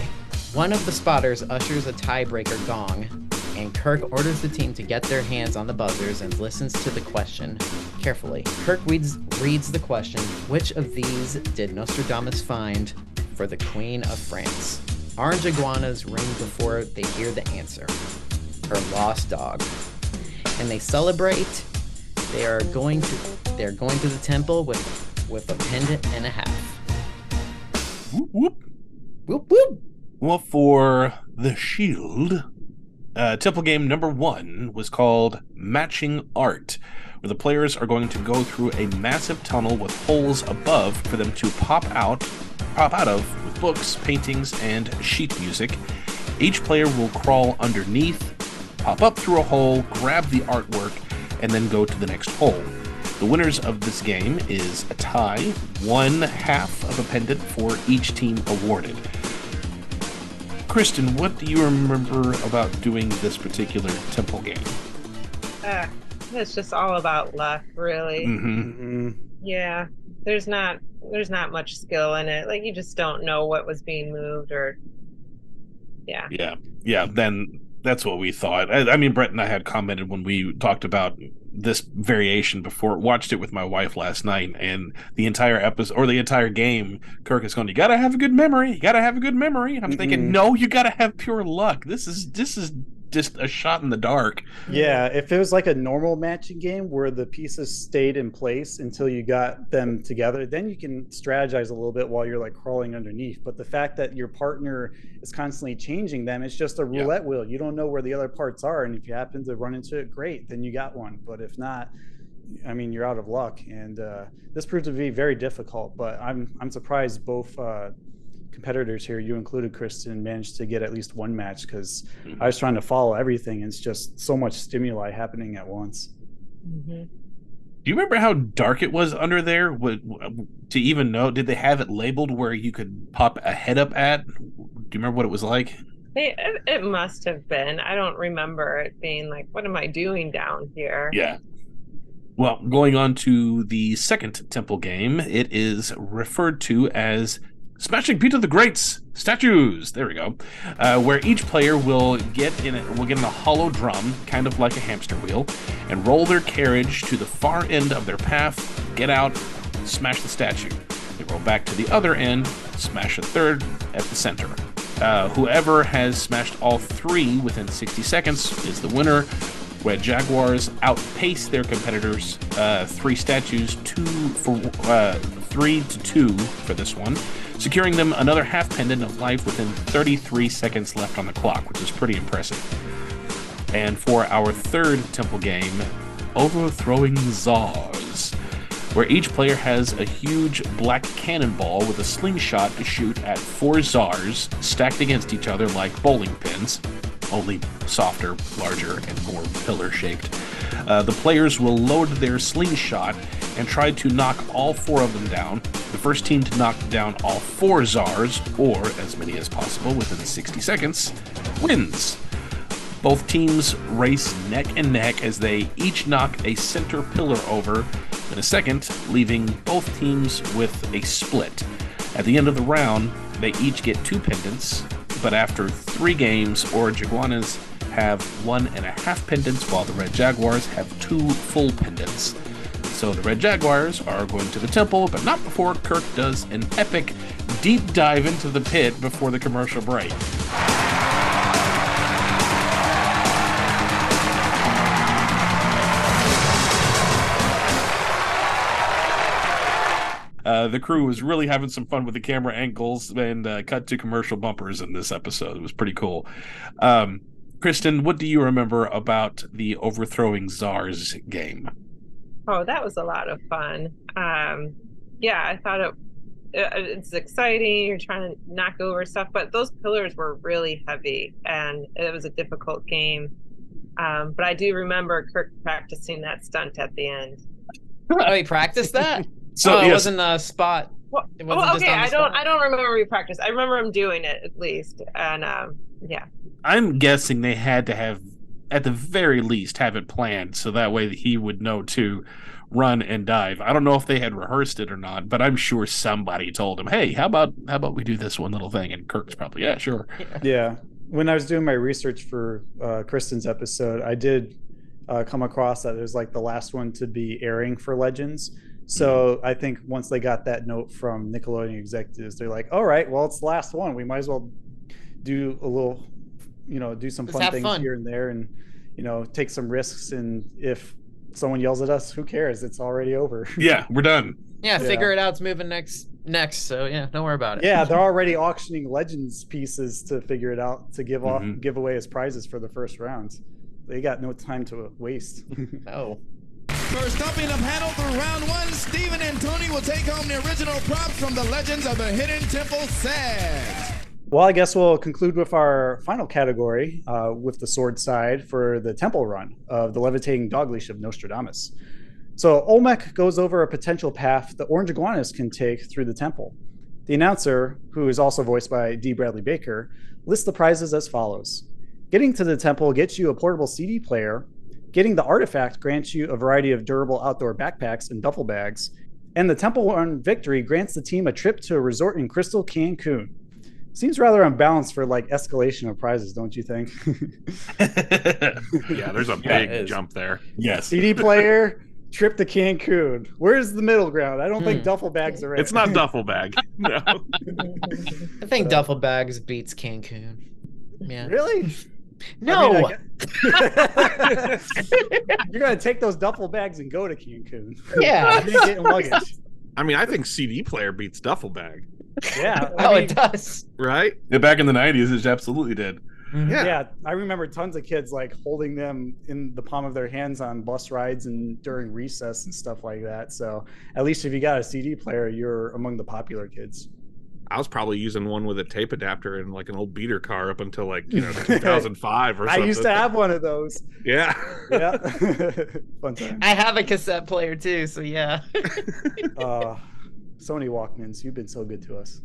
One of the spotters ushers a tiebreaker gong, and Kirk orders the team to get their hands on the buzzers and listens to the question carefully. Kirk reads the question, which of these did Nostradamus find for the Queen of France? Orange iguanas ring before they hear the answer. Her lost dog. And they celebrate. They're going to the temple with a pendant and a half. Whoop whoop. Whoop whoop. Well, for the Shield, temple game number 1 was called Matching Art, where the players are going to go through a massive tunnel with holes above for them to pop out of with books, paintings, and sheet music. Each player will crawl underneath, pop up through a hole, grab the artwork, and then go to the next hole. The winners of this game is a tie, 1/2 of a pendant for each team awarded. Kristin, what do you remember about doing this particular temple game? It's just all about luck, really. Mm-hmm. Yeah, there's not much skill in it. Like, you just don't know what was being moved, or yeah. Then that's what we thought. I mean, Brett and I had commented when we talked about this variation before. Watched it with my wife last night, and the entire episode or the entire game, Kirk is going, "You gotta have a good memory. You gotta have a good memory." And I'm thinking, no, you gotta have pure luck. This is just a shot in the dark. Yeah, if it was like a normal matching game where the pieces stayed in place until you got them together, then you can strategize a little bit while you're like crawling underneath. But the fact that your partner is constantly changing them, it's just a roulette wheel. You don't know where the other parts are, and if you happen to run into it, great, then you got one. But if not, I mean, you're out of luck. And this proved to be very difficult. But I'm surprised both competitors here, you included, Kristin, managed to get at least one match, because I was trying to follow everything, and it's just so much stimuli happening at once. Mm-hmm. Do you remember how dark it was under there? To even know, did they have it labeled where you could pop a head up at? Do you remember what it was like? It must have been. I don't remember it being like, what am I doing down here? Yeah. Well, going on to the second temple game, it is referred to as Smashing Peter the Great's Statues. There we go. Where each player will get in a hollow drum, kind of like a hamster wheel, and roll their carriage to the far end of their path, get out, smash the statue. They roll back to the other end, smash a third at the center. Whoever has smashed all 3 within 60 seconds is the winner. Red Jaguars outpace their competitors 3 statues, 3-2 for this one, securing them another half pendant of life within 33 seconds left on the clock, which is pretty impressive. And for our third temple game, Overthrowing Czars, where each player has a huge black cannonball with a slingshot to shoot at 4 czars stacked against each other like bowling pins, only softer, larger, and more pillar-shaped. The players will load their slingshot and try to knock all 4 of them down. The first team to knock down all 4 czars, or as many as possible within 60 seconds, wins. Both teams race neck and neck as they each knock a center pillar over in a second, leaving both teams with a split. At the end of the round, they each get 2 pendants, but after 3 games, Orange Iguanas have 1.5 pendants, while the Red Jaguars have 2 full pendants. So the Red Jaguars are going to the temple, but not before Kirk does an epic deep dive into the pit before the commercial break. The crew was really having some fun with the camera angles and cut to commercial bumpers in this episode. It was pretty cool. Kristin, what do you remember about the Overthrowing Czars game? Oh, that was a lot of fun. Yeah, I thought it's exciting. You're trying to knock over stuff, but those pillars were really heavy, and it was a difficult game. But I do remember Kirk practicing that stunt at the end. Oh, he practiced that? So it wasn't a spot. Well, It wasn't just okay, on the spot. I don't remember we practiced. I remember him doing it at least, and yeah. I'm guessing they had to have, at the very least, have it planned so that way he would know to run and dive. I don't know if they had rehearsed it or not, but I'm sure somebody told him, "Hey, how about we do this one little thing?" And Kirk's probably, "Yeah, sure." Yeah. When I was doing my research for Kristin's episode, I did come across that it was like the last one to be airing for Legends. So I think once they got that note from Nickelodeon executives, they're like, all right, well, it's the last one. We might as well do a little, do some fun things here and there and, take some risks. And if someone yells at us, who cares? It's already over. Yeah, we're done. Yeah, figure it out. It's moving next. So yeah, don't worry about it. Yeah, they're already auctioning Legends pieces to figure it out to give away as prizes for the first round. They got no time to waste. No. First up in the panel through round 1, Steven and Tony will take home the original props from the Legends of the Hidden Temple set. Well, I guess we'll conclude with our final category with the sword side for the temple run of the Levitating Dog Leash of Nostradamus. So Olmec goes over a potential path the Orange Iguanas can take through the temple. The announcer, who is also voiced by D. Bradley Baker, lists the prizes as follows. Getting to the temple gets you a portable CD player. Getting the artifact grants you a variety of durable outdoor backpacks and duffel bags. And the temple run victory grants the team a trip to a resort in Crystal Cancun. Seems rather unbalanced for escalation of prizes, don't you think? Yeah, there's a big jump there. Yes. CD player, trip to Cancun. Where's the middle ground? I don't think duffel bags are it. It's not duffel bag. No. I think duffel bags beats Cancun. Yeah. Really? No. You're gonna take those duffel bags and go to Cancun. Yeah. You ain't getting luggage. I mean, I think CD player beats duffel bag. Yeah. It does. Right? Yeah, back in the 90s, it absolutely did. Yeah, I remember tons of kids holding them in the palm of their hands on bus rides and during recess and stuff like that. So at least if you got a CD player, you're among the popular kids. I was probably using one with a tape adapter in an old beater car up until 2005 or something. I used to have one of those. Yeah. Yeah. Fun time. I have a cassette player too, so yeah. Sony Walkmans, you've been so good to us.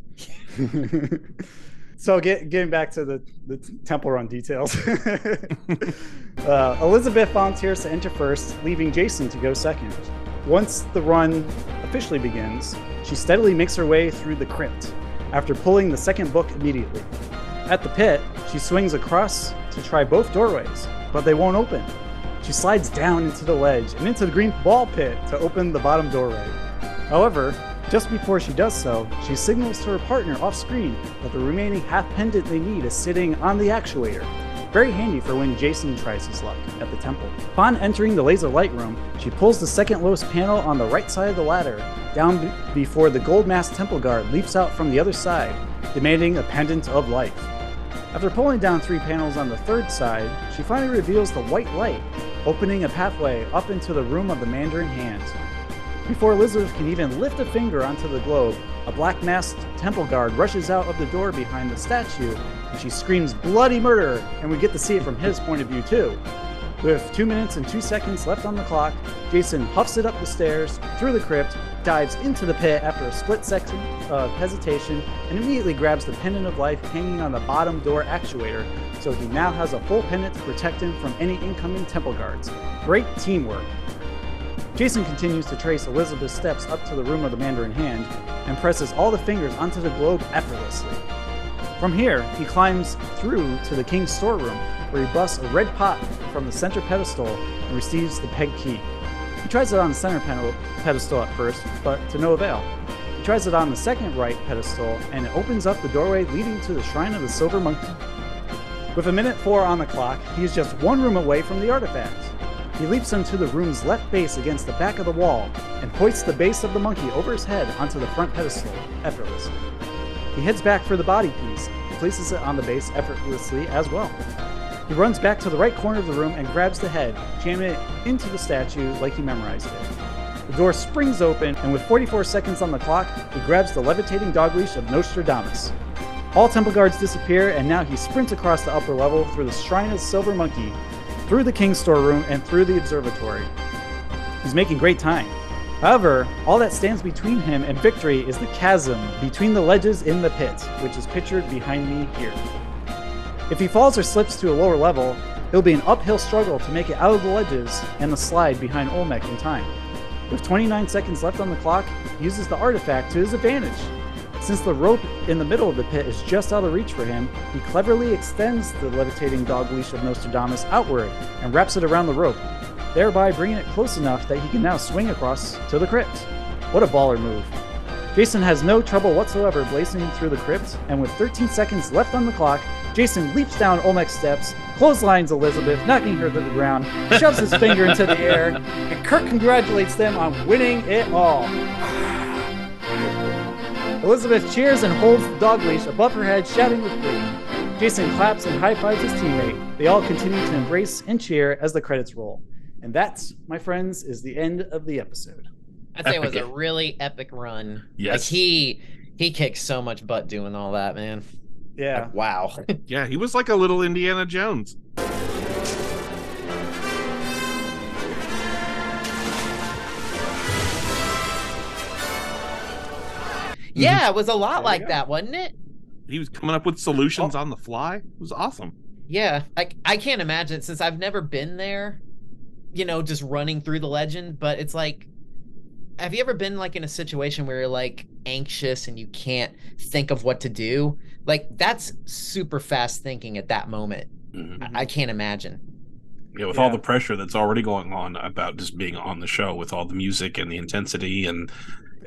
So getting back to the temple run details. Elizabeth volunteers to enter first, leaving Jason to go second. Once the run officially begins, she steadily makes her way through the crypt after pulling the second book immediately. At the pit, she swings across to try both doorways, but they won't open. She slides down into the ledge and into the green ball pit to open the bottom doorway. However, just before she does so, she signals to her partner off-screen that the remaining half pendant they need is sitting on the actuator. Very handy for when Jason tries his luck at the temple. Upon entering the laser light room, she pulls the second lowest panel on the right side of the ladder down before the gold masked temple guard leaps out from the other side, demanding a pendant of life. After pulling down 3 panels on the third side, she finally reveals the white light, opening a pathway up into the room of the Mandarin Hand. Before Elizabeth can even lift a finger onto the globe, a black-masked temple guard rushes out of the door behind the statue, and she screams bloody murder, and we get to see it from his point of view too. With 2 minutes and 2 seconds left on the clock, Jason huffs it up the stairs, through the crypt, dives into the pit after a split second of hesitation, and immediately grabs the pendant of life hanging on the bottom door actuator, so he now has a full pendant to protect him from any incoming temple guards. Great teamwork. Jason continues to trace Elizabeth's steps up to the room of the Mandarin Hand, and presses all the fingers onto the globe effortlessly. From here, he climbs through to the king's storeroom, where he busts a red pot from the center pedestal and receives the peg key. He tries it on the center pedestal at first, but to no avail. He tries it on the second right pedestal, and it opens up the doorway leading to the Shrine of the Silver Monkey. With 1:04 on the clock, he is just one room away from the artifact. He leaps into the room's left base against the back of the wall, and hoists the base of the monkey over his head onto the front pedestal, effortlessly. He heads back for the body piece, and places it on the base effortlessly as well. He runs back to the right corner of the room and grabs the head, jamming it into the statue like he memorized it. The door springs open, and with 44 seconds on the clock, he grabs the levitating dog leash of Nostradamus. All temple guards disappear, and now he sprints across the upper level through the Shrine of the Silver Monkey, through the king's storeroom, and through the observatory. He's making great time. However, all that stands between him and victory is the chasm between the ledges in the pit, which is pictured behind me here. If he falls or slips to a lower level, it'll be an uphill struggle to make it out of the ledges and the slide behind Olmec in time. With 29 seconds left on the clock, he uses the artifact to his advantage. Since the rope in the middle of the pit is just out of reach for him, he cleverly extends the levitating dog leash of Nostradamus outward and wraps it around the rope, thereby bringing it close enough that he can now swing across to the crypt. What a baller move. Jason has no trouble whatsoever blazing through the crypt, and with 13 seconds left on the clock, Jason leaps down Olmec's steps, clotheslines Elizabeth, knocking her to the ground, shoves his finger into the air, and Kirk congratulates them on winning it all. Elizabeth cheers and holds the dog leash above her head, shouting with glee. Jason claps and high-fives his teammate. They all continue to embrace and cheer as the credits roll. And that, my friends, is the end of the episode. I'd say it was a really epic run. Yes. Like he kicked so much butt doing all that, man. Yeah. Like, wow. Yeah, he was like a little Indiana Jones. Yeah, it was a lot like that, wasn't it? He was coming up with solutions on the fly. It was awesome. Yeah, I can't imagine, since I've never been there, you know, just running through the legend, but it's like, have you ever been like in a situation where you're like anxious and you can't think of what to do? Like, that's super fast thinking at that moment. Mm-hmm. I can't imagine. Yeah, with all the pressure that's already going on about just being on the show, with all the music and the intensity, and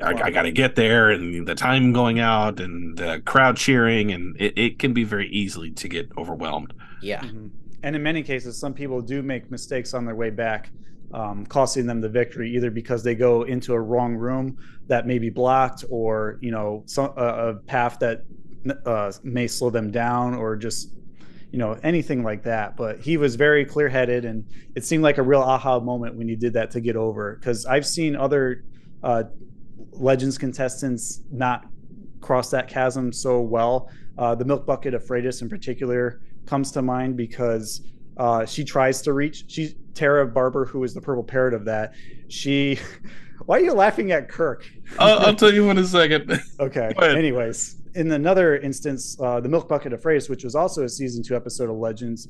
I got to get there, and the time going out, and the crowd cheering, and it can be very easily to get overwhelmed. Yeah. Mm-hmm. And in many cases, some people do make mistakes on their way back, costing them the victory, either because they go into a wrong room that may be blocked, or, you know, a path that may slow them down, or just, you know, anything like that. But he was very clear-headed, and it seemed like a real aha moment when he did that to get over, because I've seen other Legends contestants not cross that chasm so well. The Milk Bucket of Freitas in particular comes to mind, because she tries to reach, Tara Barber, who is the purple parrot of that, why are you laughing at Kirk? I'll tell you in a second. Okay. Anyways, in another instance, the Milk Bucket of Freitas, which was also a season 2 episode of Legends,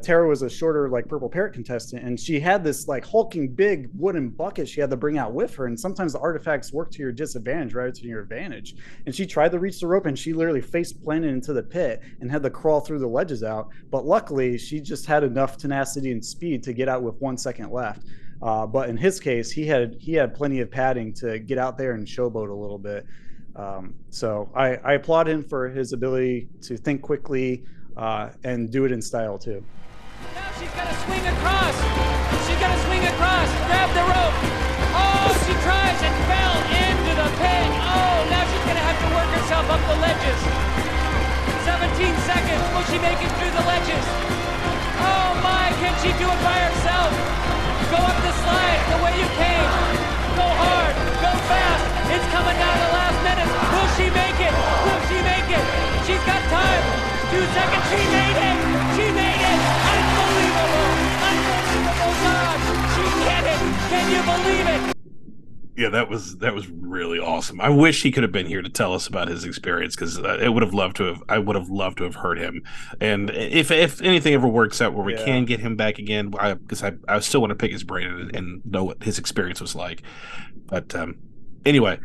Tara was a shorter, like, purple parrot contestant, and she had this like hulking big wooden bucket she had to bring out with her, and sometimes the artifacts work to your disadvantage rather than your advantage. And she tried to reach the rope, and she literally face planted into the pit and had to crawl through the ledges out. But luckily, she just had enough tenacity and speed to get out with 1 second left. But in his case, he had plenty of padding to get out there and showboat a little bit. So I applaud him for his ability to think quickly and do it in style too. Now she's got to swing across. She's got to swing across. Grab the rope. Oh, she tries and fell into the pit. Oh, now she's going to have to work herself up the ledges. 17 seconds. Will she make it through the ledges? Oh my, can she do it by herself? Go up the slide the way you came. Go hard. 2 seconds. She made it. She made it. Unbelievable. Unbelievable, God. She did it. Can you believe it? Yeah, that was really awesome. I wish he could have been here to tell us about his experience, because I would have loved to have heard him. And if anything ever works out where we can get him back again, because I still want to pick his brain and know what his experience was like. But anyway,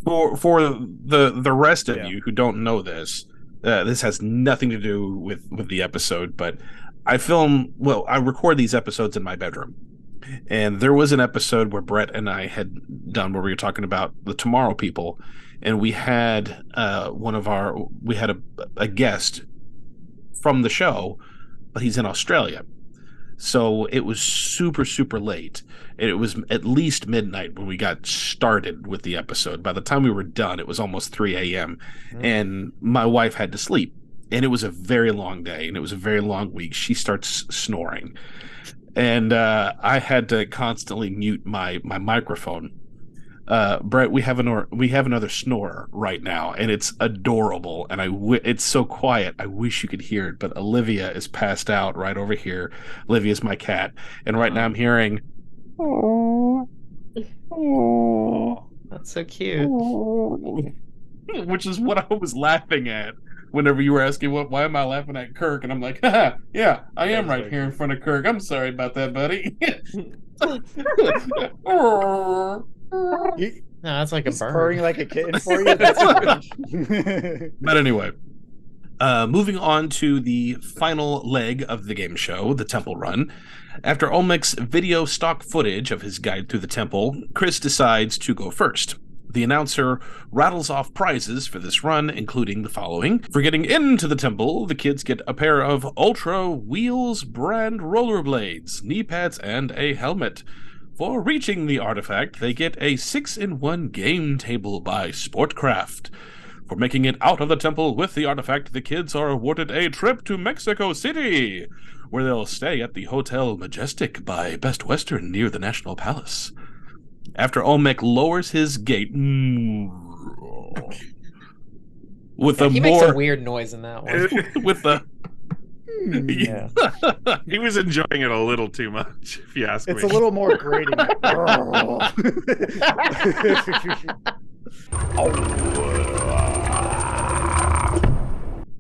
for the rest of you who don't know this, this has nothing to do with the episode. But I record these episodes in my bedroom. And there was an episode where Brett and I had done where we were talking about the Tomorrow People, and we had a guest from the show, but he's in Australia. So it was super, super late. And it was at least midnight when we got started with the episode. By the time we were done, it was almost 3 a.m. And my wife had to sleep. And it was a very long day, and it was a very long week. She starts snoring. And I had to constantly mute my microphone. Brett, we have another snorer right now, and it's adorable. And it's so quiet. I wish you could hear it, but Olivia is passed out right over here. Olivia's my cat, and right now I'm hearing. Oh, that's so cute. Which is what I was laughing at. Whenever you were asking why am I laughing at Kirk, and I'm like, haha, yeah, I am right here in front of Kirk. I'm sorry about that, buddy. No, that's like a bird. Purring like a kitten for you. That's But anyway, moving on to the final leg of the game show, the Temple Run. After Olmec's video stock footage of his guide through the temple, Chris decides to go first. The announcer rattles off prizes for this run, including the following. For getting into the temple, the kids get a pair of Ultra Wheels brand rollerblades, knee pads, and a helmet. For reaching the artifact, they get a 6-in-1 game table by Sportcraft. For making it out of the temple with the artifact, the kids are awarded a trip to Mexico City, where they'll stay at the Hotel Majestic by Best Western near the National Palace. After Olmec lowers his gate with he makes a weird noise in that one. With the he was enjoying it a little too much, if you ask me. It's a little more grating.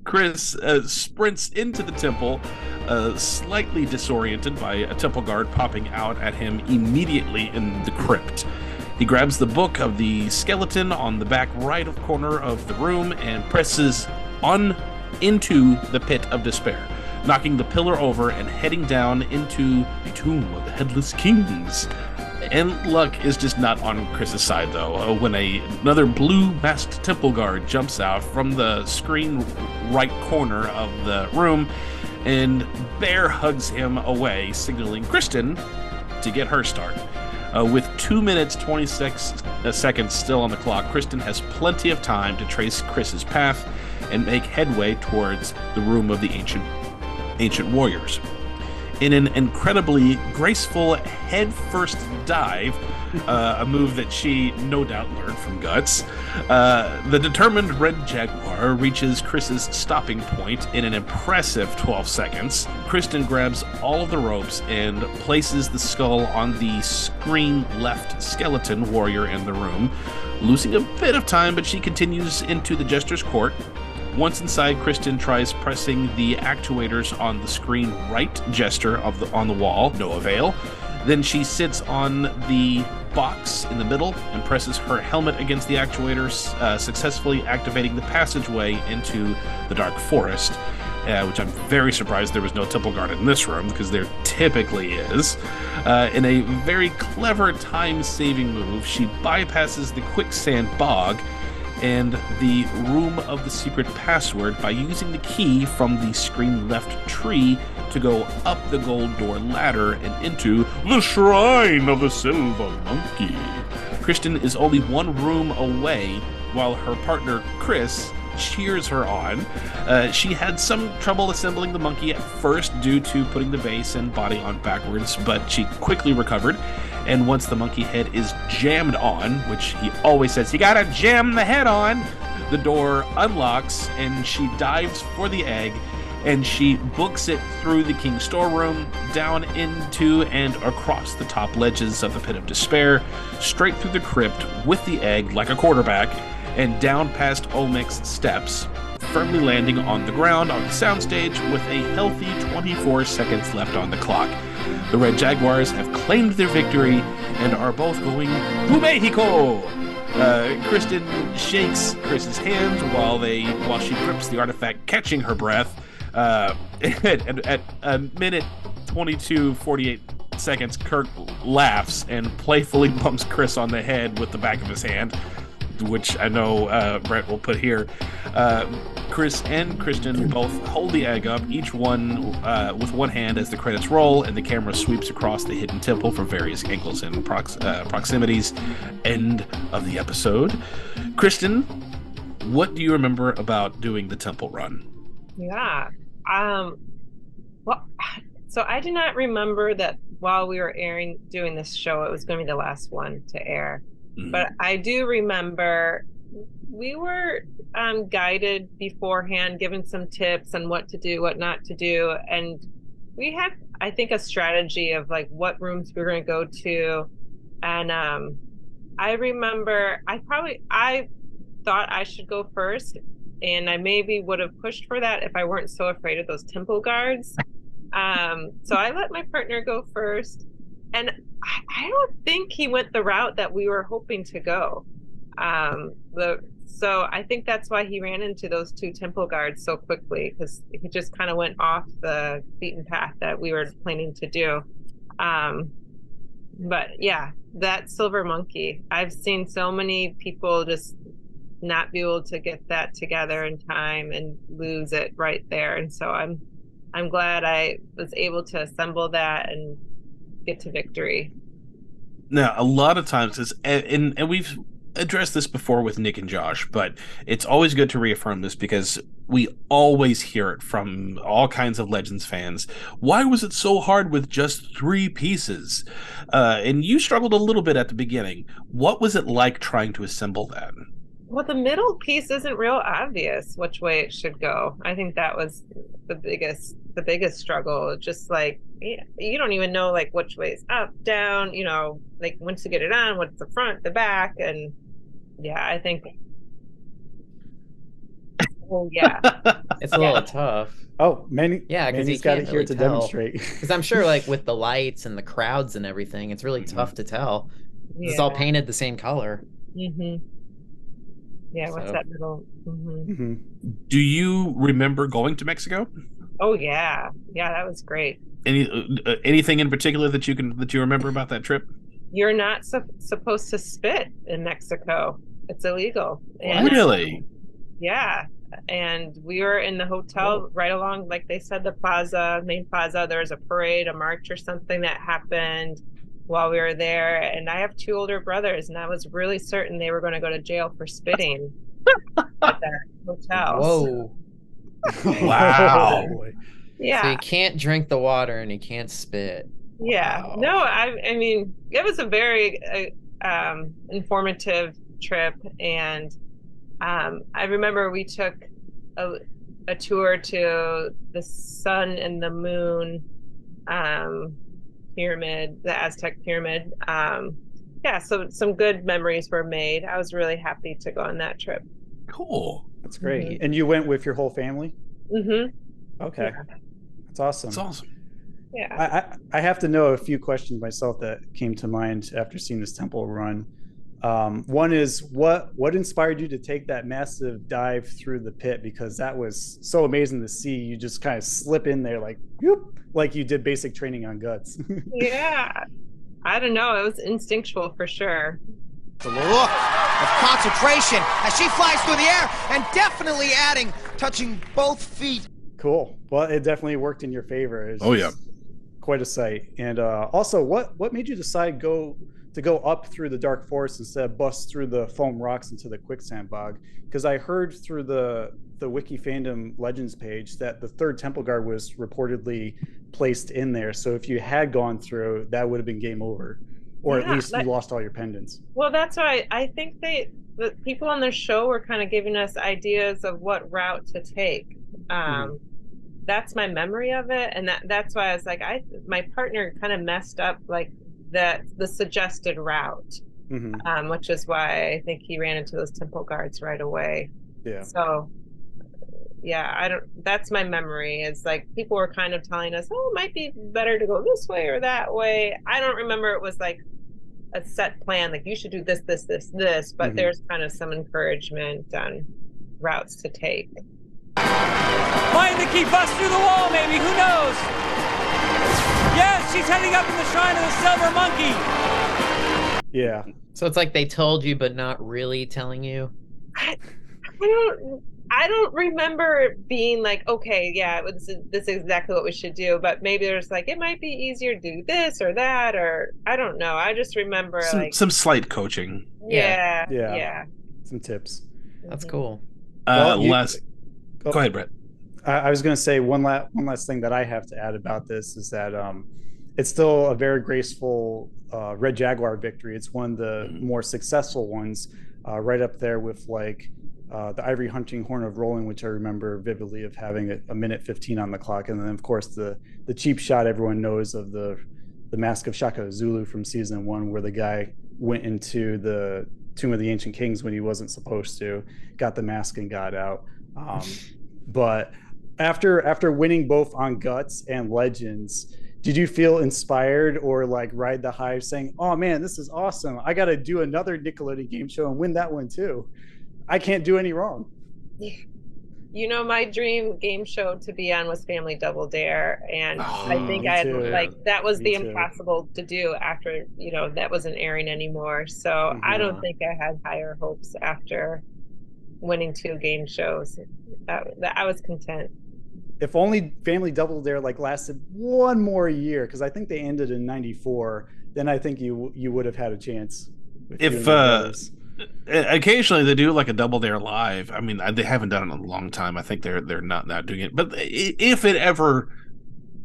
Chris sprints into the temple, slightly disoriented by a temple guard popping out at him immediately in the crypt. He grabs the book of the skeleton on the back right corner of the room and presses on into the pit of despair, knocking the pillar over and heading down into the tomb of the Headless Kings. And luck is just not on Chris's side, though, when another blue-masked temple guard jumps out from the screen right corner of the room and bear hugs him away, signaling Kristin to get her start. With 2 minutes 26 seconds still on the clock, Kristin has plenty of time to trace Chris's path and make headway towards the room of the ancient warriors. In an incredibly graceful head-first dive, a move that she no doubt learned from Guts, the determined Red Jaguar reaches Chris's stopping point in an impressive 12 seconds. Kristin grabs all of the ropes and places the skull on the screen left skeleton warrior in the room, losing a bit of time, but she continues into the Jester's Court. Once inside, Kristin tries pressing the actuators on the screen right Jester on the wall. No avail. Then she sits on the box in the middle and presses her helmet against the actuators, successfully activating the passageway into the Dark Forest, which I'm very surprised there was no temple guard in this room, because there typically is. In a very clever time-saving move, she bypasses the quicksand bog and the room of the secret password by using the key from the screen left tree to go up the gold door ladder and into the Shrine of the Silver Monkey. Kristin is only one room away, while her partner Chris cheers her on. She had some trouble assembling the monkey at first due to putting the base and body on backwards, but she quickly recovered. And once the monkey head is jammed on, which he always says, you gotta jam the head on, the door unlocks and she dives for the egg, and she books it through the king's storeroom, down into and across the top ledges of the Pit of Despair, straight through the crypt with the egg like a quarterback, and down past Olmec's steps, firmly landing on the ground on the soundstage with a healthy 24 seconds left on the clock. The Red Jaguars have claimed their victory and are both going to Mexico. Kristin shakes Chris's hand while she grips the artifact, catching her breath. At a minute 22:48 seconds, Kirk laughs and playfully bumps Chris on the head with the back of his hand, which I know Brett will put here. Chris and Kristin both hold the egg up, each one with one hand as the credits roll, and the camera sweeps across the hidden temple from various angles and proximities. End of the episode. Kristin, what do you remember about doing the temple run? Yeah. Well, so I do not remember that while we were doing this show, it was going to be the last one to air. Mm-hmm. But I do remember we were guided beforehand, given some tips on what to do, what not to do. And we had, I think, a strategy of like what rooms we were going to go to. And I remember I thought I should go first. And I maybe would have pushed for that if I weren't so afraid of those temple guards. So I let my partner go first. And I don't think he went the route that we were hoping to go. So I think that's why he ran into those two temple guards so quickly, because he just kind of went off the beaten path that we were planning to do. But yeah, that silver monkey, I've seen so many people just not be able to get that together in time and lose it right there. And so I'm glad I was able to assemble that and get to victory. Now, a lot of times, and we've addressed this before with Nick and Josh, but it's always good to reaffirm this because we always hear it from all kinds of Legends fans. Why was it so hard with just 3 pieces? And you struggled a little bit at the beginning. What was it like trying to assemble that? Well, the middle piece isn't real obvious which way it should go. I think that was the biggest struggle. Just like, you don't even know like which way is up, down, like once you get it on, what's the front, the back. And yeah, I think, well, yeah. It's a little tough. Oh, Manny. Yeah, because he's got it here to demonstrate. Because I'm sure like with the lights and the crowds and everything, it's really tough to tell. Yeah. It's all painted the same color. Mm-hmm. Yeah, what's that middle? Mm-hmm. Mm-hmm. Do you remember going to Mexico? Oh yeah, that was great. Anything in particular that you remember about that trip? You're not supposed to spit in Mexico. It's illegal. And, really? Yeah, and we were in the hotel right along, like they said, the main plaza. There was a parade, a march or something that happened while we were there, and I have 2 older brothers, and I was really certain they were going to go to jail for spitting at that hotel. Whoa. Wow. Yeah. So you can't drink the water and you can't spit. Yeah. Wow. No, I mean, it was a very informative trip, and I remember we took a tour to the sun and the moon pyramid, the Aztec pyramid. So some good memories were made. I was really happy to go on that trip. Cool. That's great. Mm-hmm. And you went with your whole family? Mm-hmm. Okay. Yeah. That's awesome. That's awesome. Yeah. I have to know a few questions myself that came to mind after seeing this temple run. One is what inspired you to take that massive dive through the pit? Because that was so amazing to see. You just kind of slip in there like, whoop, like you did basic training on guts. Yeah. I don't know. It was instinctual for sure. The look of concentration as she flies through the air and definitely touching both feet. Cool. Well, it definitely worked in your favor. Oh yeah. Quite a sight. And also, what made you decide go to go up through the dark forest instead of bust through the foam rocks into the quicksand bog. Because I heard through the Wiki Fandom Legends page that the third Temple Guard was reportedly placed in there. So if you had gone through, that would have been game over, or at least you lost all your pendants. Well, that's why I think the people on the show were kind of giving us ideas of what route to take. That's my memory of it, and that's why I was like, my partner kind of messed up like the suggested route, which is why I think he ran into those Temple Guards right away. Yeah. So yeah, that's my memory. Is like people were kind of telling us, oh, it might be better to go this way or that way. I don't remember it was like a set plan, like you should do this, but there's kind of some encouragement on routes to take. Find the key, bust through the wall, maybe, who knows? Yes, she's heading up in the Shrine of the Silver Monkey. Yeah. So it's like they told you, but not really telling you? I don't remember it being like, okay, yeah, this is exactly what we should do, but maybe there's like, it might be easier to do this or that, or I don't know. I just remember some slight coaching. Yeah. Some tips. That's cool. Go ahead, Brett. I was going to say one last thing that I have to add about this is that it's still a very graceful Red Jaguar victory. It's one of the more successful ones, right up there with like the Ivory Hunting Horn of Rolling, which I remember vividly of having a minute 15 on the clock, and then of course the cheap shot everyone knows of the Mask of Shaka Zulu from season 1, where the guy went into the Tomb of the Ancient Kings when he wasn't supposed to, got the mask and got out. But after winning both on Guts and Legends, did you feel inspired or like ride the high saying, oh man, this is awesome, I got to do another Nickelodeon game show and win that one too, I can't do any wrong? You know, my dream game show to be on was Family Double Dare, and I think that was the impossible to do after, that wasn't airing anymore. So I don't think I had higher hopes after winning 2 game shows. That I was content. If only Family Double Dare like lasted one more year, because I think they ended in '94, then I think you would have had a chance. If occasionally they do like a Double Dare live. I mean, they haven't done it in a long time. I think they're not doing it. But if it ever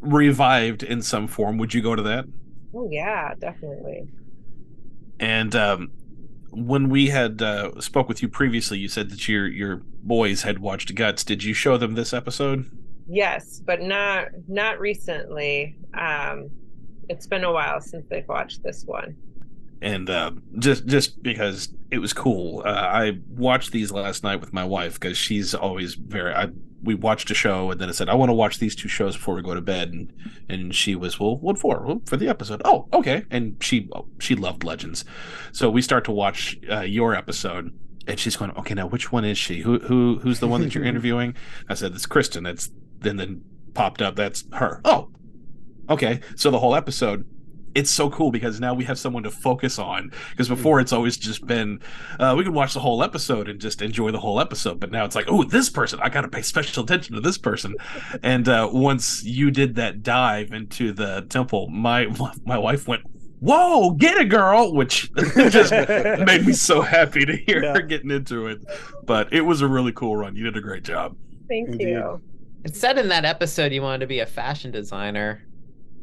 revived in some form, would you go to that? Oh yeah, definitely. And when we had spoke with you previously, you said that your boys had watched Guts. Did you show them this episode? Yes, but not recently. It's been a while since they've watched this one. And just because it was cool, I watched these last night with my wife because she's always we watched a show and then I said, I want to watch these 2 shows before we go to bed, and she was, well, what for? Well, for the episode. Oh, okay. And she loved Legends, so we start to watch your episode, and she's going, okay, now which one is she? Who's the one that you're interviewing? I said, it's Kristin. That's then popped up. That's her. Oh, okay. So the whole episode. It's so cool because now we have someone to focus on, because before it's always just been we can watch the whole episode and just enjoy the whole episode, but now it's like, oh, this person, I gotta pay special attention to this person. And once you did that dive into the temple, my wife went, whoa, get it, girl, which just made me so happy to hear her getting into it. But it was a really cool run. You did a great job. Thank you. It said in that episode you wanted to be a fashion designer.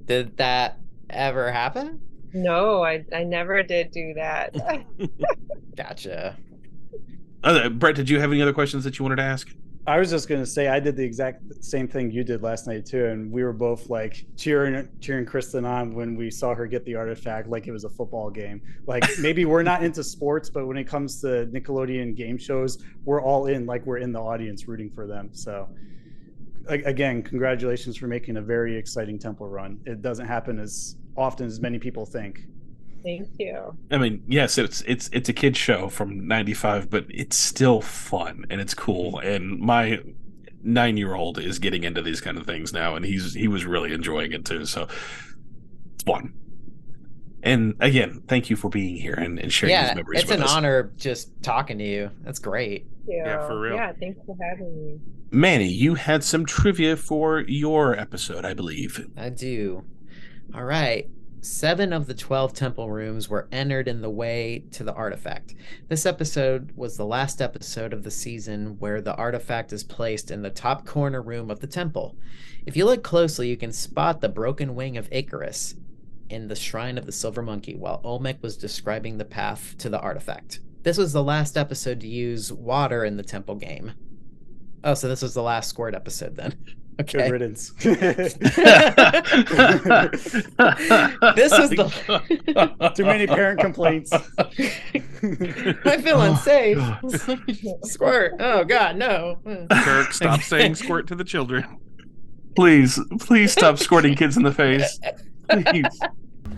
Did that ever happen? No, I never did do that. Gotcha. Brett, did you have any other questions that you wanted to ask? I was just going to say I did the exact same thing you did last night too, and we were both like cheering Kristin on when we saw her get the artifact like it was a football game. Like, maybe we're not into sports, but when it comes to Nickelodeon game shows, we're all in, like we're in the audience rooting for them. So again, congratulations for making a very exciting temple run. It doesn't happen as often as many people think. Thank you. I mean, yes, it's a kid's show from '95, but it's still fun and it's cool. And my 9-year-old is getting into these kind of things now, and he was really enjoying it too. So it's fun. And again, thank you for being here and sharing these memories with us. It's an honor just talking to you. That's great. Yeah, for real. Yeah, thanks for having me. Manny, you had some trivia for your episode, I believe. I do. All right. 7 of the 12 temple rooms were entered in the way to the artifact. This episode was the last episode of the season where the artifact is placed in the top corner room of the temple. If you look closely, you can spot the broken wing of Icarus in the Shrine of the Silver Monkey while Olmec was describing the path to the artifact. This was the last episode to use water in the temple game. Oh, so this was the last Squirt episode then. Okay. Good riddance. This was the too many parent complaints. I feel unsafe. Squirt. Oh God, no. Kirk, stop saying squirt to the children. Please stop squirting kids in the face. Please.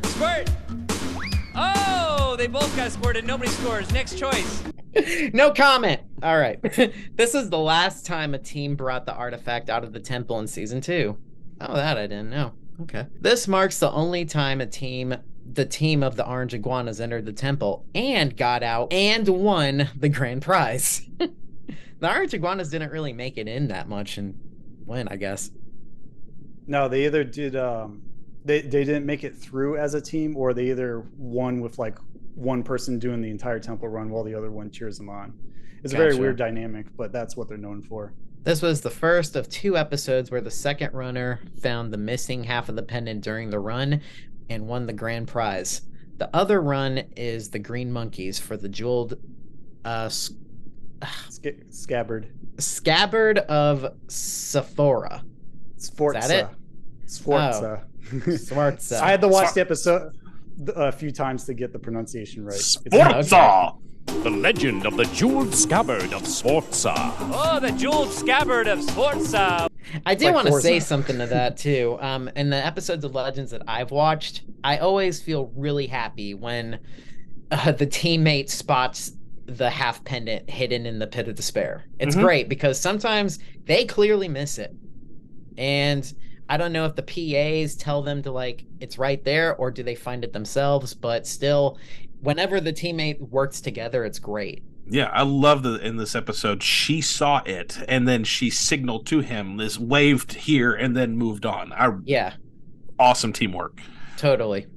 Squirt! Oh, they both got squirted. Nobody scores. Next choice. No comment. All right. This is the last time a team brought the artifact out of the temple in season 2. Oh, that I didn't know. Okay. This marks the only time the team of the Orange Iguanas entered the temple and got out and won the grand prize. The Orange Iguanas didn't really make it in that much and win, I guess. No, they either did they didn't make it through as a team, or they either won with like one person doing the entire temple run while the other one cheers them on. It's a very weird dynamic, but that's what they're known for. This was the first of 2 episodes where the second runner found the missing half of the pendant during the run and won the grand prize. The other run is the Green Monkeys for the jeweled scabbard of Sephora. Sforza. Is that it? Sforza. Sforza. I had to watch the episode a few times to get the pronunciation right. Sforza! The legend of the jeweled scabbard of Sforza. Oh, the jeweled scabbard of Sforza. I do want to say something to that too. In the episodes of Legends that I've watched, I always feel really happy when the teammate spots the half pendant hidden in the pit of despair. It's great because sometimes they clearly miss it. And I don't know if the PAs tell them to like, it's right there, or do they find it themselves, but still, whenever the teammate works together, it's great. Yeah, I love that in this episode, she saw it and then she signaled to him, this waved here and then moved on. Yeah. Awesome teamwork. Totally.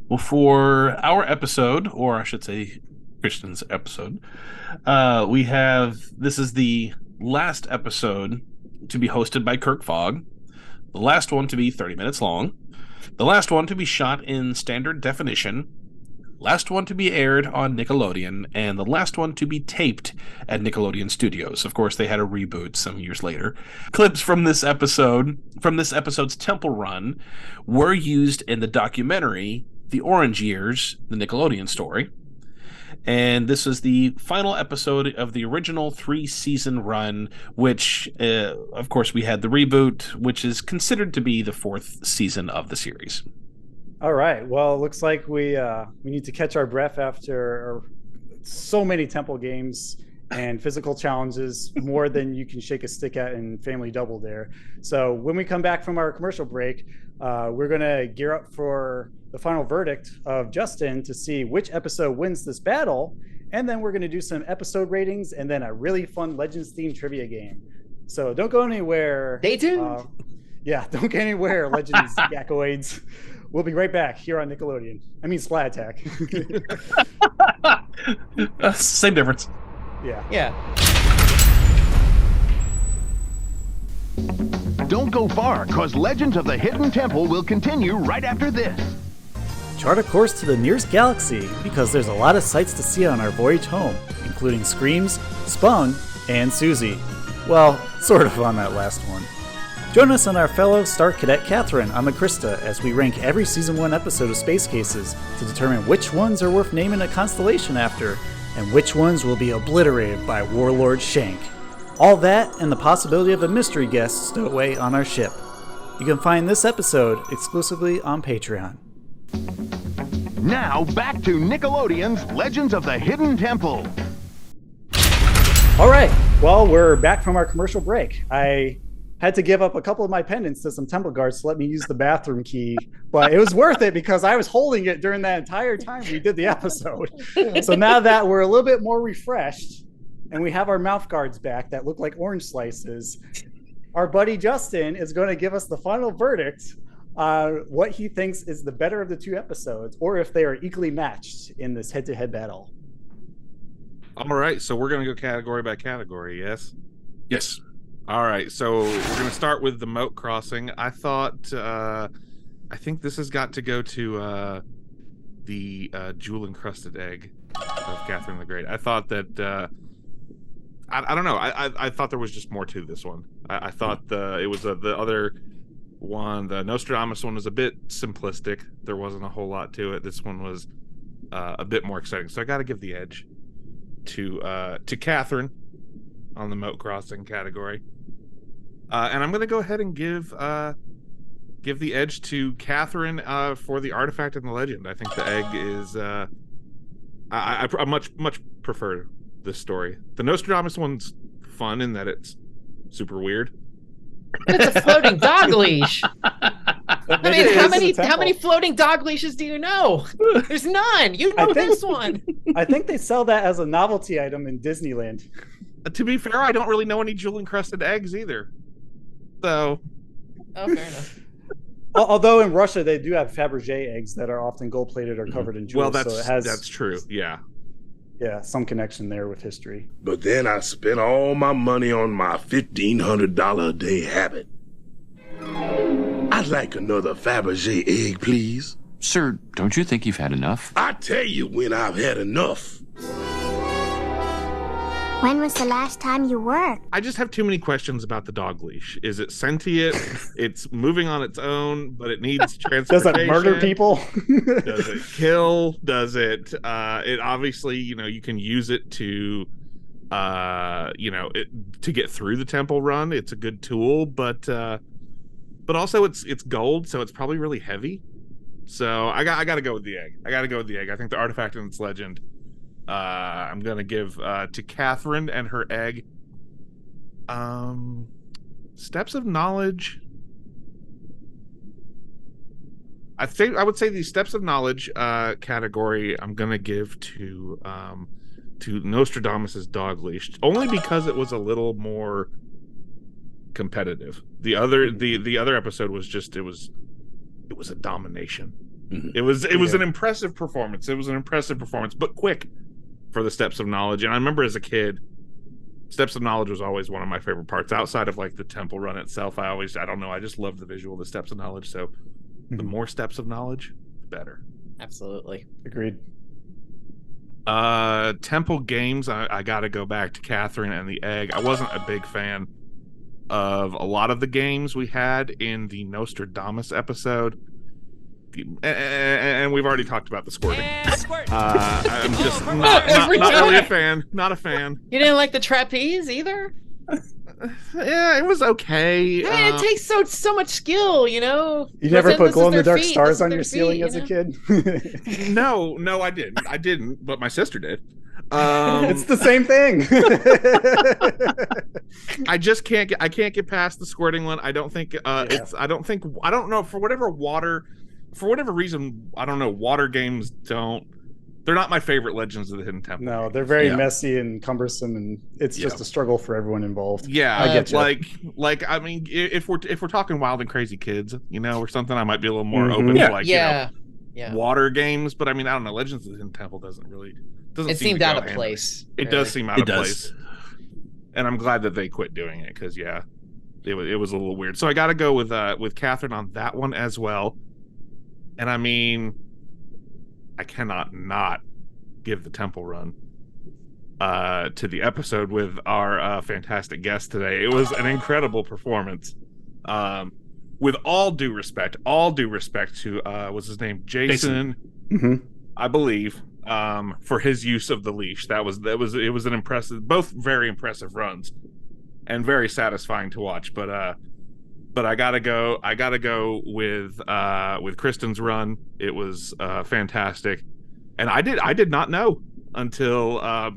Well, for our episode, or I should say Kristen's episode, this is the last episode to be hosted by Kirk Fogg, the last one to be 30 minutes long, the last one to be shot in standard definition, last one to be aired on Nickelodeon, and the last one to be taped at Nickelodeon Studios. Of course, they had a reboot some years later. Clips from this episode's temple run, were used in the documentary The Orange Years, the Nickelodeon story. And this is the final episode of the original 3-season run, which, of course, we had the reboot, which is considered to be the 4th season of the series. All right. Well, it looks like we need to catch our breath after so many temple games and physical challenges, more than you can shake a stick at in Family Double there. So when we come back from our commercial break, we're going to gear up for the final verdict of Justin to see which episode wins this battle. And then we're going to do some episode ratings and then a really fun Legends themed trivia game. So don't go anywhere. Stay tuned. Don't go anywhere, Legends Gakoids. We'll be right back here on Nickelodeon. I mean, Splat Attack. Same difference. Yeah. Don't go far, cause Legends of the Hidden Temple will continue right after this. Chart a course to the nearest galaxy, because there's a lot of sights to see on our voyage home, including Screams, Spung, and Susie. Well, sort of on that last one. Join us and our fellow Star Cadet Catherine on the Krista as we rank every Season 1 episode of Space Cases to determine which ones are worth naming a constellation after, and which ones will be obliterated by Warlord Shank. All that and the possibility of a mystery guest stowaway on our ship. You can find this episode exclusively on Patreon. Now back to Nickelodeon's Legends of the Hidden Temple. All right, well, we're back from our commercial break. I had to give up a couple of my pendants to some temple guards to let me use the bathroom key, but it was worth it because I was holding it during that entire time we did the episode. So now that we're a little bit more refreshed and we have our mouth guards back that look like orange slices, our buddy Justin is going to give us the final verdict what he thinks is the better of the two episodes, or if they are equally matched in this head-to-head battle. All right, so we're going to go category by category, yes? Yes. All right, so we're going to start with the Moat Crossing. I think this has got to go to the Jewel-Encrusted egg of Catherine the Great. I thought that, I don't know, I thought there was just more to this one. I thought the other one, the Nostradamus one, was a bit simplistic. There wasn't a whole lot to it. This one was a bit more exciting. So I got to give the edge to Catherine on the Moat Crossing category. And I'm going to go ahead and give the edge to Catherine for the artifact and the legend. I think the egg is I much prefer this story. The Nostradamus one's fun in that it's super weird. But it's a floating dog leash. I mean, how many floating dog leashes do you know? There's none. You know this one. I think they sell that as a novelty item in Disneyland. To be fair, I don't really know any Jewel-Encrusted eggs either. So, fair enough. Although in Russia they do have Fabergé eggs that are often gold-plated or covered in jewels. Well, so it has, that's true. Yeah, some connection there with history. But then I spent all my money on my $1,500 a day habit. I'd like another Fabergé egg, please. Sir, don't you think you've had enough? I tell you when I've had enough. When was the last time you worked? I just have too many questions about the dog leash. Is it sentient? It's moving on its own, but it needs transportation. Does it murder people? Does it kill? Does it? It obviously, you can use it to, to get through the temple run. It's a good tool, but also it's gold, so it's probably really heavy. So I got to go with the egg. I think the artifact and its legend. I'm gonna give to Catherine and her egg. Steps of knowledge. I would say the steps of knowledge category. I'm gonna give to Nostradamus's dog leash, only because it was a little more competitive. The other episode was just it was a domination. Mm-hmm. It was an impressive performance. But quick for the Steps of Knowledge. And I remember as a kid, Steps of Knowledge was always one of my favorite parts. Outside of like the temple run itself, I just love the visual of the Steps of Knowledge. So the more Steps of Knowledge, the better. Absolutely. Agreed. Temple games, I gotta go back to Catherine and the egg. I wasn't a big fan of a lot of the games we had in the Nostradamus episode. And we've already talked about the squirting. I'm just not really a fan. Not a fan. You didn't like the trapeze either? Yeah, it was okay. Hey, it takes so much skill, You never put glow-in-the-dark stars on your ceiling as a kid? No, I didn't, but my sister did. It's the same thing. I just can't get past the squirting one. I don't think I don't know, for whatever reason, I don't know, water games they're not my favorite Legends of the Hidden Temple. No, they're very messy and cumbersome, and it's just a struggle for everyone involved. Yeah, I get you. Like I mean, if we're talking Wild and Crazy Kids, or something, I might be a little more open to water games. But I mean, I don't know, Legends of the Hidden Temple doesn't it seemed out of place. It does seem out of place, and I'm glad that they quit doing it because it was a little weird. So I got to go with Catherine on that one as well. And I mean, I cannot not give the temple run to the episode with our fantastic guest today. It was an incredible performance. With all due respect to what's his name, Jason. Mm-hmm. I believe, for his use of the leash. It was an impressive, both very impressive runs, and very satisfying to watch. But I gotta go with Kristin's run. It was fantastic, and I did not know until I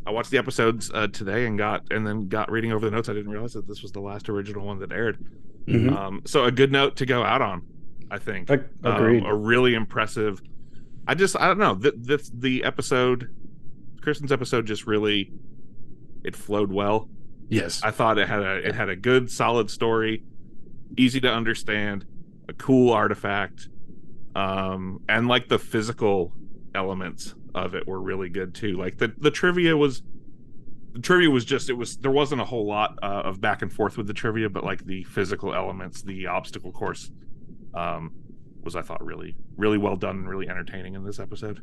watched the episodes today and then got reading over the notes. I didn't realize that this was the last original one that aired. Mm-hmm. So a good note to go out on, I think. Agreed. A really impressive. I don't know. The episode, Kristin's episode, just really, it flowed well. Yes, I thought it had a good, solid story, easy to understand, a cool artifact, and like the physical elements of it were really good too. Like the trivia was just, there wasn't a whole lot of back and forth with the trivia, but like the physical elements, the obstacle course, was, I thought, really, really well done and really entertaining in this episode.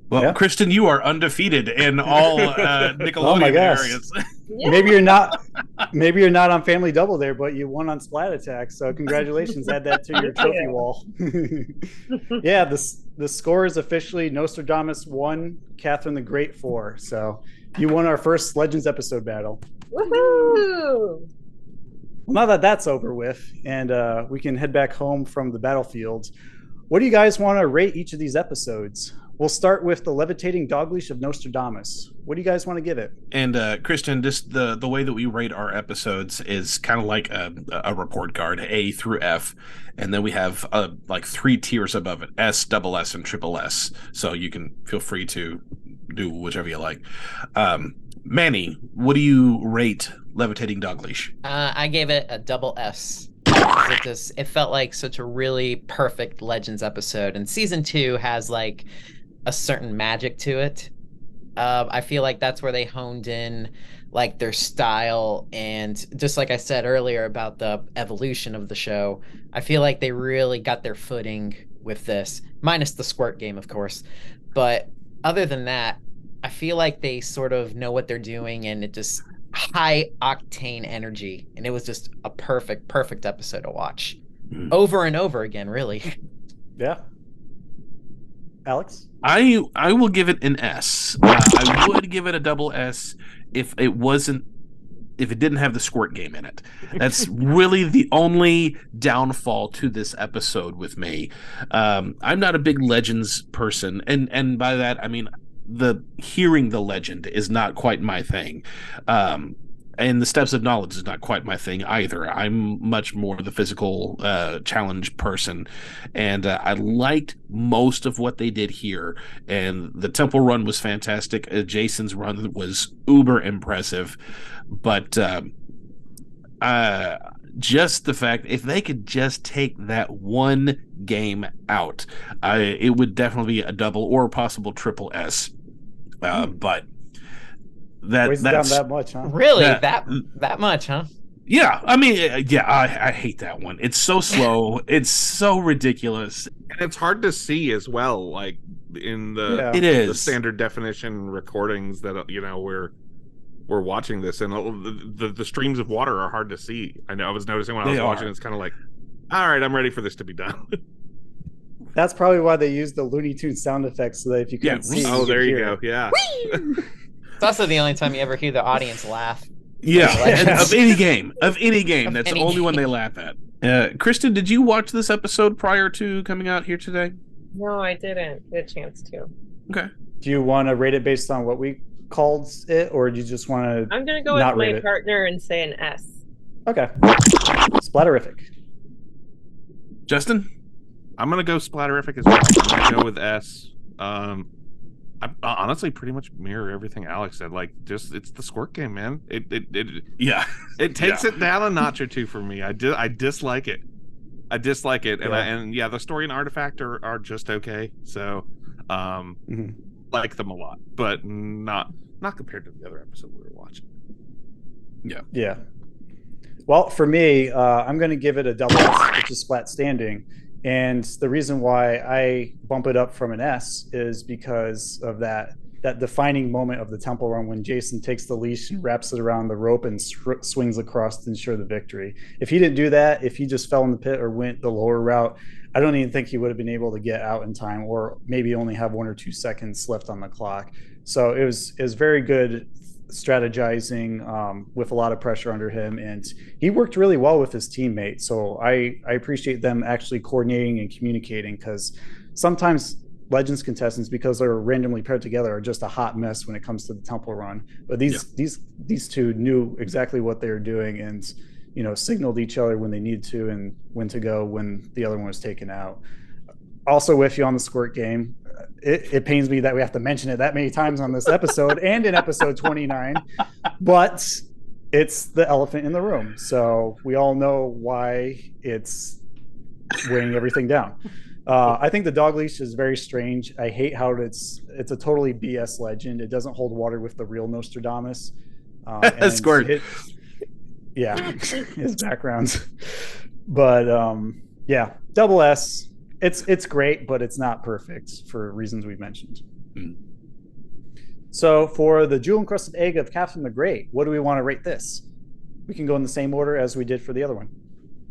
Well, yeah. Kristin, you are undefeated in all Nickelodeon areas. Maybe you're not. Maybe you're not on Family Double there, but you won on Splat Attack. So congratulations! Add that to your trophy wall. Yeah, the score is officially Nostradamus 1, Catherine the Great 4. So you won our first Legends episode battle. Woohoo! Well, now that that's over with, and we can head back home from the battlefield. What do you guys want to rate each of these episodes? We'll start with the Levitating Dog Leash of Nostradamus. What do you guys want to give it? And Kristin, just the way that we rate our episodes is kind of like a report card, A through F, and then we have like 3 tiers above it: S, double S, and triple S. So you can feel free to do whichever you like. Manny, what do you rate Levitating Dog Leash? I gave it a double S. It felt like such a really perfect Legends episode, and season 2 has like a certain magic to it. I feel like that's where they honed in like their style, and just like I said earlier about the evolution of the show, I feel like they really got their footing with this, minus the squirt game, of course. But other than that, I feel like they sort of know what they're doing, and it just high octane energy, and it was just a perfect episode to watch over and over again, really. Yeah. Alex? I will give it an S. I would give it a double S if it didn't have the squirt game in it. That's really the only downfall to this episode with me. I'm not a big Legends person, and by that I mean hearing the legend is not quite my thing. And the Steps of Knowledge is not quite my thing either. I'm much more the physical challenge person. And I liked most of what they did here. And the temple run was fantastic. Jason's run was uber impressive. But just the fact, if they could just take that one game out, it would definitely be a double or possible triple S. But that's down that much, huh? Really? That much, huh? Yeah, I mean, yeah, I hate that one. It's so slow. It's so ridiculous, and it's hard to see as well. Like in the standard definition recordings that we're watching this, and the streams of water are hard to see. I know I was noticing when I was watching. It's kind of like, all right, I'm ready for this to be done. That's probably why they use the Looney Tunes sound effects, so that if you can't see, there you go. Yeah. It's also the only time you ever hear the audience laugh. Yeah, of any game. That's the only one they laugh at. Kristin, did you watch this episode prior to coming out here today? No, I didn't get a chance to. Okay. Do you want to rate it based on what we called it, or do you just want to? I'm going to go with my partner and say an S. Okay. Splatterific. Justin? I'm going to go Splatterific as well. I'm going to go with S. I honestly pretty much mirror everything Alex said. Like, just it's the squirt game, man. It takes it down a notch or two for me. I dislike it. And the story and artifact are just okay. So like them a lot, but not compared to the other episode we were watching. Yeah. Well, for me, I'm going to give it a double S, which is Splat Standing. And the reason why I bump it up from an S is because of that defining moment of the temple run when Jason takes the leash and wraps it around the rope and swings across to ensure the victory. If he didn't do that, if he just fell in the pit or went the lower route, I don't even think he would have been able to get out in time, or maybe only have 1 or 2 seconds left on the clock. So it was very good strategizing with a lot of pressure under him, and he worked really well with his teammates. So I appreciate them actually coordinating and communicating, because sometimes Legends contestants, because they're randomly paired together, are just a hot mess when it comes to the temple run. But these two knew exactly what they were doing, and signaled each other when they needed to and when to go when the other one was taken out. Also with you on the squirt game. It pains me that we have to mention it that many times on this episode and in episode 29, but it's the elephant in the room. So we all know why it's weighing everything down. I think the dog leash is very strange. I hate how it's a totally BS legend. It doesn't hold water with the real Nostradamus. Squirt. His backgrounds. But yeah, double S. It's great, but it's not perfect for reasons we've mentioned. So for the Jewel-Encrusted Egg of Catherine the Great, what do we want to rate this? We can go in the same order as we did for the other one.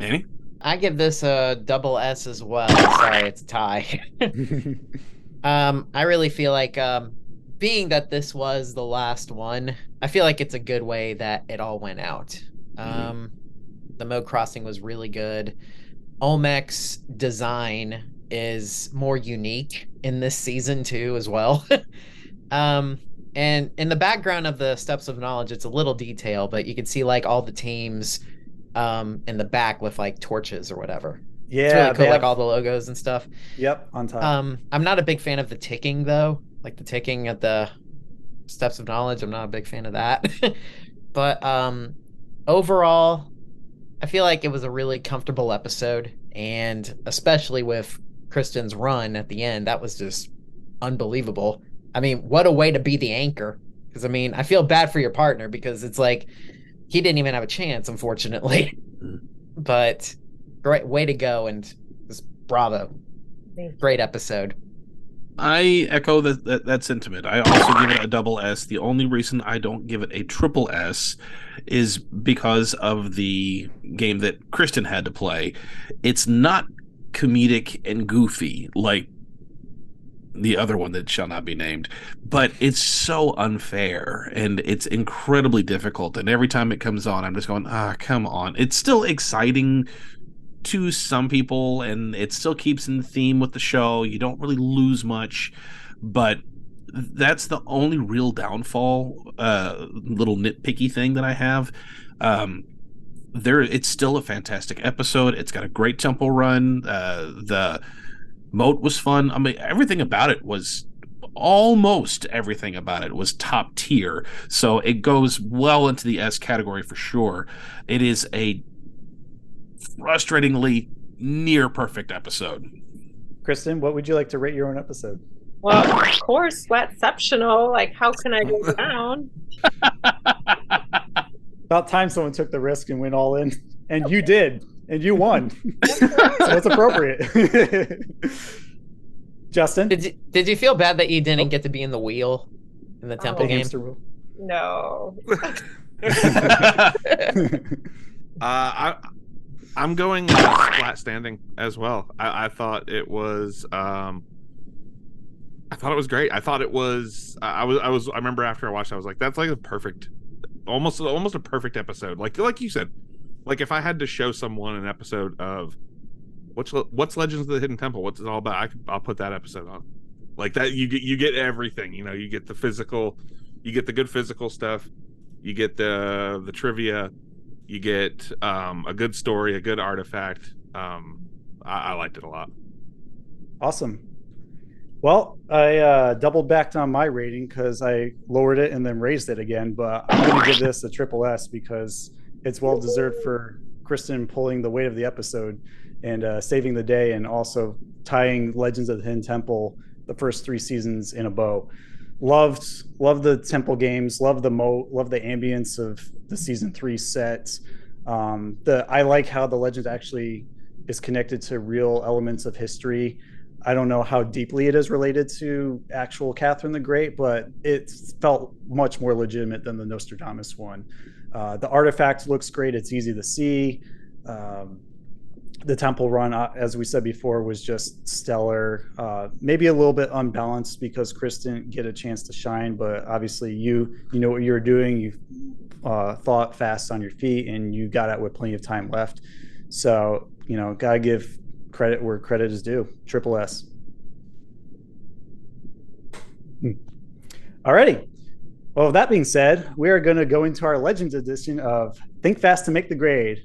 Manny? I give this a double S as well. Sorry, it's a tie. I really feel like, being that this was the last one, I feel like it's a good way that it all went out. The Moat Crossing was really good. Olmec's design is more unique in this season too, as well. And in the background of the Steps of Knowledge, it's a little detail, but you can see like all the teams in the back with like torches or whatever. Yeah, it's really cool, like all the logos and stuff. Yep, on top. I'm not a big fan of the ticking though, like the ticking at the Steps of Knowledge. I'm not a big fan of that. But overall, I feel like it was a really comfortable episode, and especially with Kristin's run at the end, that was just unbelievable. I mean, what a way to be the anchor. Because, I mean, I feel bad for your partner because it's like he didn't even have a chance, unfortunately. But great way to go, and just bravo. Great episode. I echo that sentiment. I also give it a double S. The only reason I don't give it a triple S is because of the game that Kristin had to play. It's not comedic and goofy like the other one that shall not be named, but it's so unfair and it's incredibly difficult. And every time it comes on, I'm just going, come on. It's still exciting to some people, and it still keeps in the theme with the show. You don't really lose much, but that's the only real downfall, little nitpicky thing that I have. It's still a fantastic episode. It's got a great tempo run. The moat was fun. I mean, almost everything about it was top tier. So it goes well into the S category for sure. It is a frustratingly near perfect episode. Kristin, what would you like to rate your own episode? Well, of course, Splatceptional. Like, how can I go down? About time someone took the risk and went all in, and you did, and you won. So it's appropriate. Justin, did you feel bad that you didn't get to be in the wheel in the temple game? No. I'm going Splat Standing as well. I thought it was great. I thought it was I remember after I watched it, I was like, that's like a perfect, almost a perfect episode. Like you said, like if I had to show someone an episode of what's Legends of the Hidden Temple, what's it all about, I'll put that episode on. Like that, you get everything. You know, you get the physical, you get the good physical stuff, you get the trivia, you get a good story, a good artifact. I liked it a lot. Awesome. Well, I doubled back on my rating because I lowered it and then raised it again. But I'm going to give this a triple S because it's well deserved for Kristin pulling the weight of the episode and saving the day, and also tying Legends of the Hidden Temple, the first 3 seasons, in a bow. Loved the temple games, loved the moat, loved the ambience of the season 3 sets. I like how the legend actually is connected to real elements of history. I don't know how deeply it is related to actual Catherine the Great, but it felt much more legitimate than the Nostradamus one. The artifact looks great. It's easy to see. The temple run, as we said before, was just stellar. Maybe a little bit unbalanced because Kristin didn't get a chance to shine, but obviously you know what you were doing. You thought fast on your feet, and you got out with plenty of time left. So, gotta give credit where credit is due. Triple S. Alrighty. Well, with that being said, we are going to go into our Legends edition of Think Fast to Make the Grade.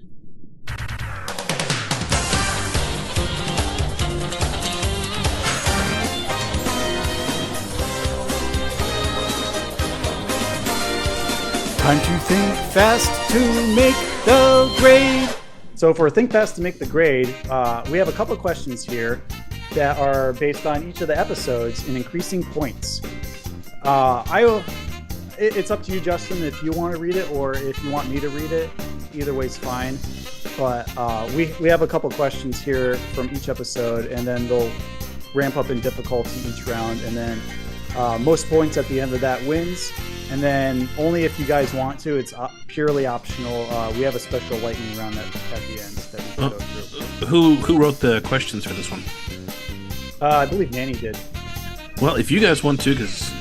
Time to think fast to make the grade. So for Think Fast to Make the Grade, we have a couple of questions here that are based on each of the episodes in increasing points. It's up to you, Justin, if you want to read it or if you want me to read it. Either way's fine. But we have a couple of questions here from each episode, and then they'll ramp up in difficulty each round, and then most points at the end of that wins. And then only if you guys want to, it's purely optional. We have a special lightning round at the end that we can go through. Who wrote the questions for this one? I believe Manny did. Well, if you guys want to, because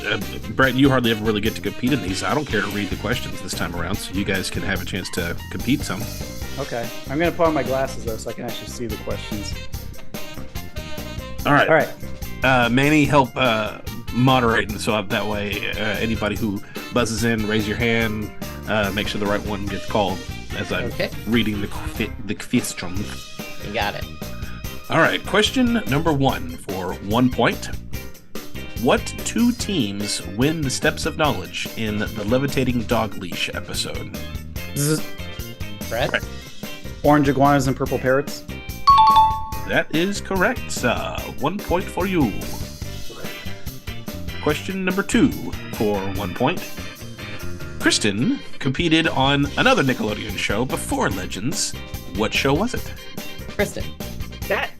Brett, you hardly ever really get to compete in these. I don't care to read the questions this time around, so you guys can have a chance to compete some. Okay. I'm going to put on my glasses, though, so I can actually see the questions. All right. All right. Manny, help moderate, and so that way anybody who buzzes in, raise your hand, make sure the right one gets called as I'm reading the question. You got it. All right, question number 1 for 1 point. What 2 teams win the Steps of Knowledge in the Levitating Dog Leash episode? Brett? Orange iguanas and purple parrots. That is correct. 1 point for you. Question number 2 for 1 point. Kristin competed on another Nickelodeon show before Legends. What show was it? Kristin. Yes.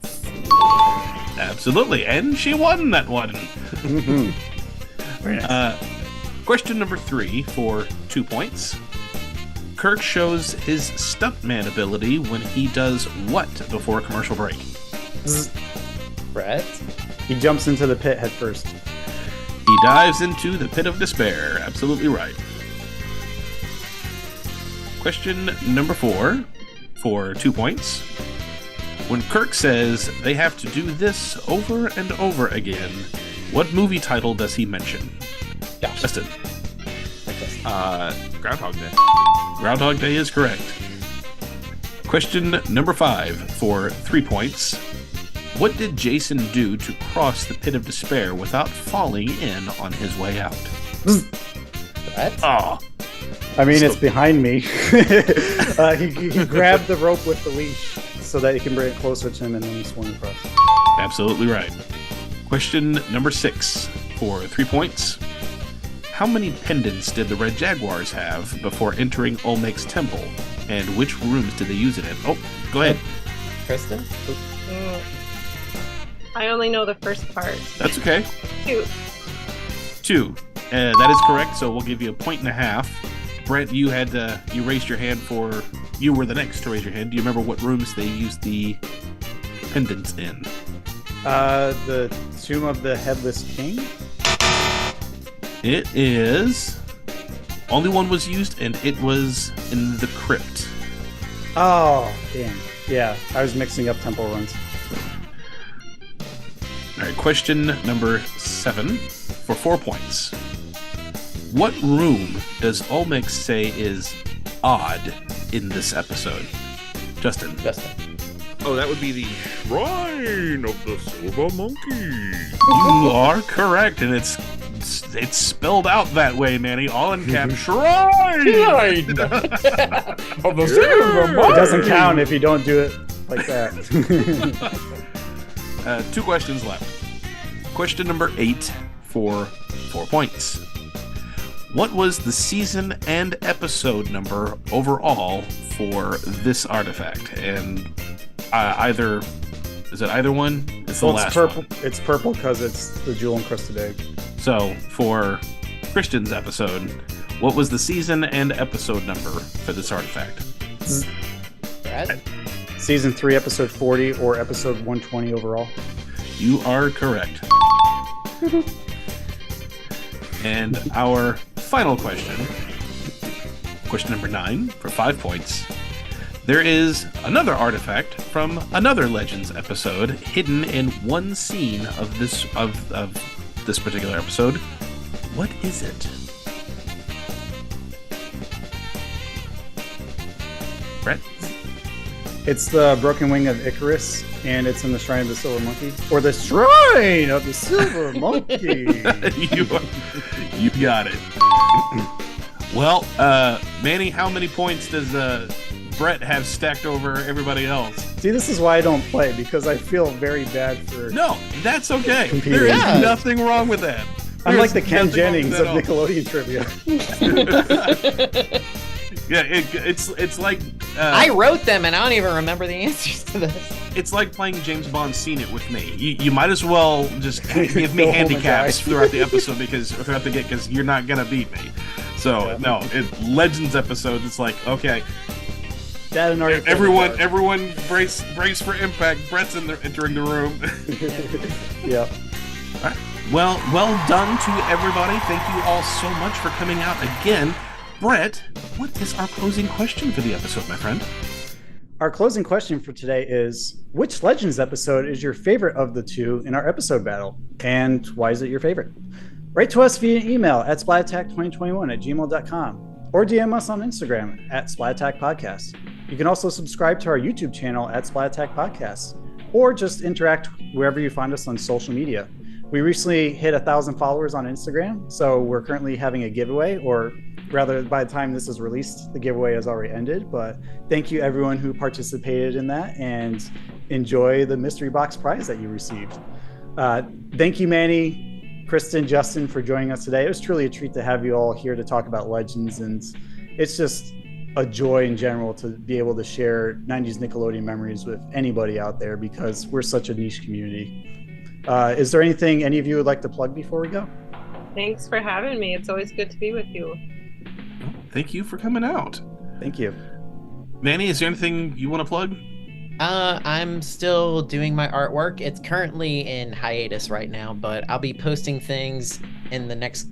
Absolutely, and she won that one. Very nice. Question number 3 for 2 points. Kirk shows his stuntman ability when he does what before a commercial break? Brett? He jumps into the pit head first. He dives into the pit of despair. Absolutely right. Question number 4 for 2 points. When Kirk says they have to do this over and over again, what movie title does he mention? Justin. Groundhog Day. Groundhog Day is correct. Question number 5 for 3 points. What did Jason do to cross the pit of despair without falling in on his way out? What? Oh. I mean, it's behind me. He grabbed the rope with the leash so that he can bring it closer to him, and then he swung across. Absolutely right. Question number 6 for 3 points. How many pendants did the Red Jaguars have before entering Olmec's temple, and which rooms did they use it in? Oh, go ahead. Kristin? I only know the first part. That's okay. 2. That is correct, so we'll give you 1.5 points. Brent, you raised your hand you were the next to raise your hand. Do you remember what rooms they used the pendants in? The Tomb of the Headless King? It is. Only one was used, and it was in the crypt. Oh, damn. Yeah, I was mixing up temple runs. All right, question number 7 for 4 points. What room does Olmec say is odd in this episode? Justin. Oh, that would be the Shrine of the Silver Monkey. You are correct, and it's spelled out that way, Manny. All in caps. Shrine of the Silver Monkey. It doesn't count if you don't do it like that. 2 questions left. Question number 8 for 4 points. What was the season and episode number overall for this artifact? And is it either one? It's the last purple. one. It's purple because it's the Jewel-Encrusted egg. So for Kristin's episode, what was the season and episode number for this artifact? Brad? Season 3, episode 40, or episode 120 overall. You are correct. And our final question number 9 for 5 points. There is another artifact from another Legends episode hidden in one scene of this particular episode. What is it? Brett? It's the broken wing of Icarus, and it's in the Shrine of the Silver Monkey. Or the Shrine of the Silver Monkey! You got it. Well, Manny, how many points does Brett have stacked over everybody else? See, this is why I don't play, because I feel very bad for. No, that's okay. Competing. There is nothing wrong with that. I'm like the Ken Jennings of Nickelodeon trivia. Yeah, it's like I wrote them and I don't even remember the answers to this. It's like playing James Bond Scene It with me. You might as well just give me handicaps throughout the episode because you're not gonna beat me. So no, Legends episode. It's like okay, everyone brace for impact. Brett's entering the room. Yeah. All right. Well done to everybody. Thank you all so much for coming out again. Brett, what is our closing question for the episode, my friend? Our closing question for today is, which Legends episode is your favorite of the two in our episode battle? And why is it your favorite? Write to us via email at splatattack2021@gmail.com or DM us on Instagram at Splat Attack Podcast. You can also subscribe to our YouTube channel at Splat Attack Podcast, or just interact wherever you find us on social media. We recently hit 1,000 followers on Instagram, so we're currently having a giveaway, or rather, by the time this is released, the giveaway has already ended. But thank you everyone who participated in that, and enjoy the mystery box prize that you received. Thank you, Manny, Kristin, Justin, for joining us today. It was truly a treat to have you all here to talk about Legends, and it's just a joy in general to be able to share 90s Nickelodeon memories with anybody out there, because we're such a niche community. Is there anything any of you would like to plug before we go? Thanks for having me. It's always good to be with you. Thank you for coming out. Thank you. Manny, is there anything you want to plug? I'm still doing my artwork. It's currently in hiatus right now, but I'll be posting things in the next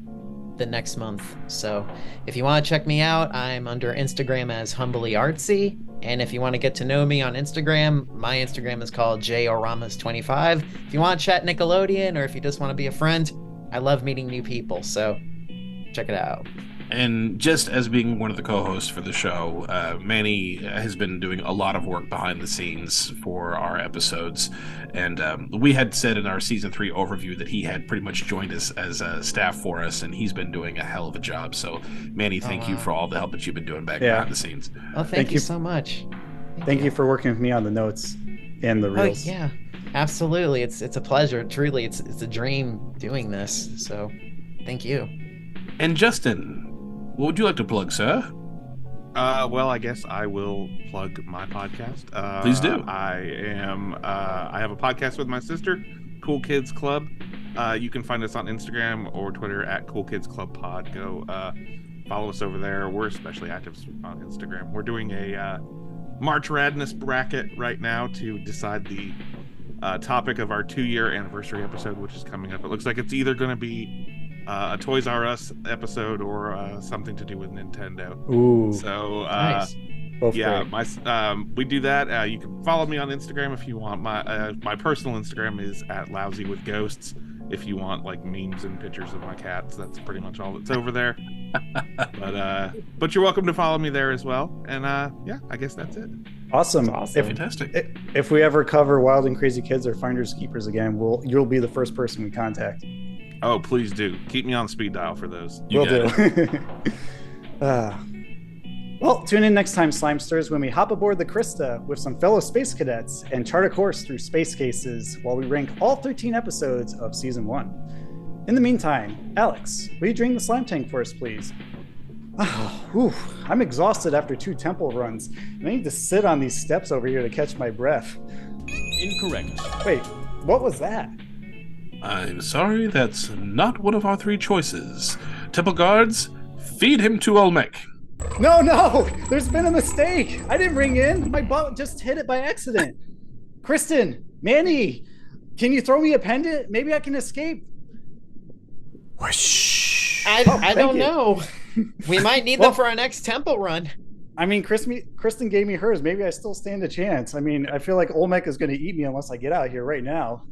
month. So if you want to check me out, I'm under Instagram as Humbly Artsy. And if you want to get to know me on Instagram, my Instagram is called JOramas25. If you want to chat Nickelodeon, or if you just want to be a friend, I love meeting new people. So check it out. And just as being one of the co-hosts for the show, Manny has been doing a lot of work behind the scenes for our episodes. And we had said in our season 3 overview that he had pretty much joined us as staff for us, and he's been doing a hell of a job. So, Manny, thank you for all the help that you've been doing behind the scenes. Oh, thank you so much. Thank you for working with me on the notes and the reels. Oh, yeah, absolutely. It's a pleasure. Truly, it's a dream doing this. So, thank you. And Justin, what would you like to plug, sir? Well, I guess I will plug my podcast. Please do. I have a podcast with my sister, Cool Kids Club. You can find us on Instagram or Twitter at Cool Kids Club Pod. Go follow us over there. We're especially active on Instagram. We're doing a March Radness bracket right now to decide the topic of our 2-year anniversary episode, which is coming up. It looks like it's either going to be a Toys R Us episode or something to do with Nintendo. Ooh. So nice. We do that. You can follow me on Instagram if you want. My personal Instagram is at lousywithghosts. If you want like memes and pictures of my cats, that's pretty much all that's over there. But you're welcome to follow me there as well. And yeah, I guess that's it. Awesome. Fantastic. If we ever cover Wild and Crazy Kids or Finders Keepers again, you'll be the first person we contact. Oh, please do. Keep me on speed dial for those. Will do. Well, tune in next time, Slimesters, when we hop aboard the Krista with some fellow space cadets and chart a course through space cases while we rank all 13 episodes of Season 1. In the meantime, Alex, will you drain the slime tank for us, please? I'm exhausted after 2 temple runs, and I need to sit on these steps over here to catch my breath. Incorrect. Wait, what was that? I'm sorry, that's not one of our 3 choices. Temple guards, feed him to Olmec. No, there's been a mistake. I didn't ring in. My butt just hit it by accident. Kristin, Manny, can you throw me a pendant? Maybe I can escape. Whoosh. I don't know. We might need them for our next temple run. I mean, Kristin gave me hers. Maybe I still stand a chance. I mean, I feel like Olmec is going to eat me unless I get out here right now.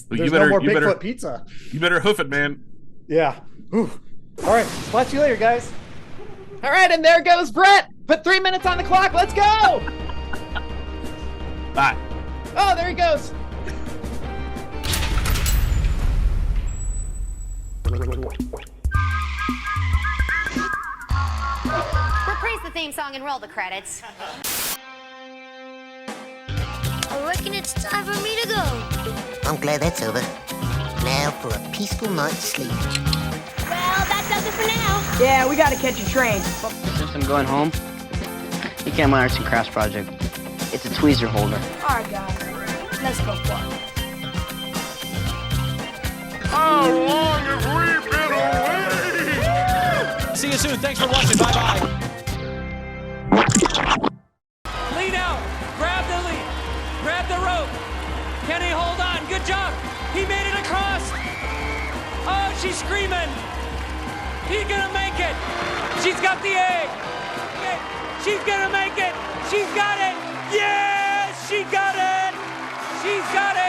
There's no more Bigfoot pizza. You better hoof it, man. Yeah. Ooh. All right. Spot you later, guys. All right, and there goes Brett. Put 3 minutes on the clock. Let's go. Bye. Oh, there he goes. theme song and roll the credits. I reckon it's time for me to go. I'm glad that's over. Now for a peaceful night's sleep. Well, that does it for now. Yeah, we gotta catch a train. Since I'm going home, you can't my arts and crafts project. It's a tweezer holder. Alright, guys. Let's go fly. How long have we been away? See you soon. Thanks for watching. Bye-bye. Lean out. Grab the lead. Grab the rope. Kenny, hold on. Good job. He made it across. Oh, she's screaming. He's gonna make it. She's got the egg. She's gonna make it. She's got it. Yes, she got it. She's got it.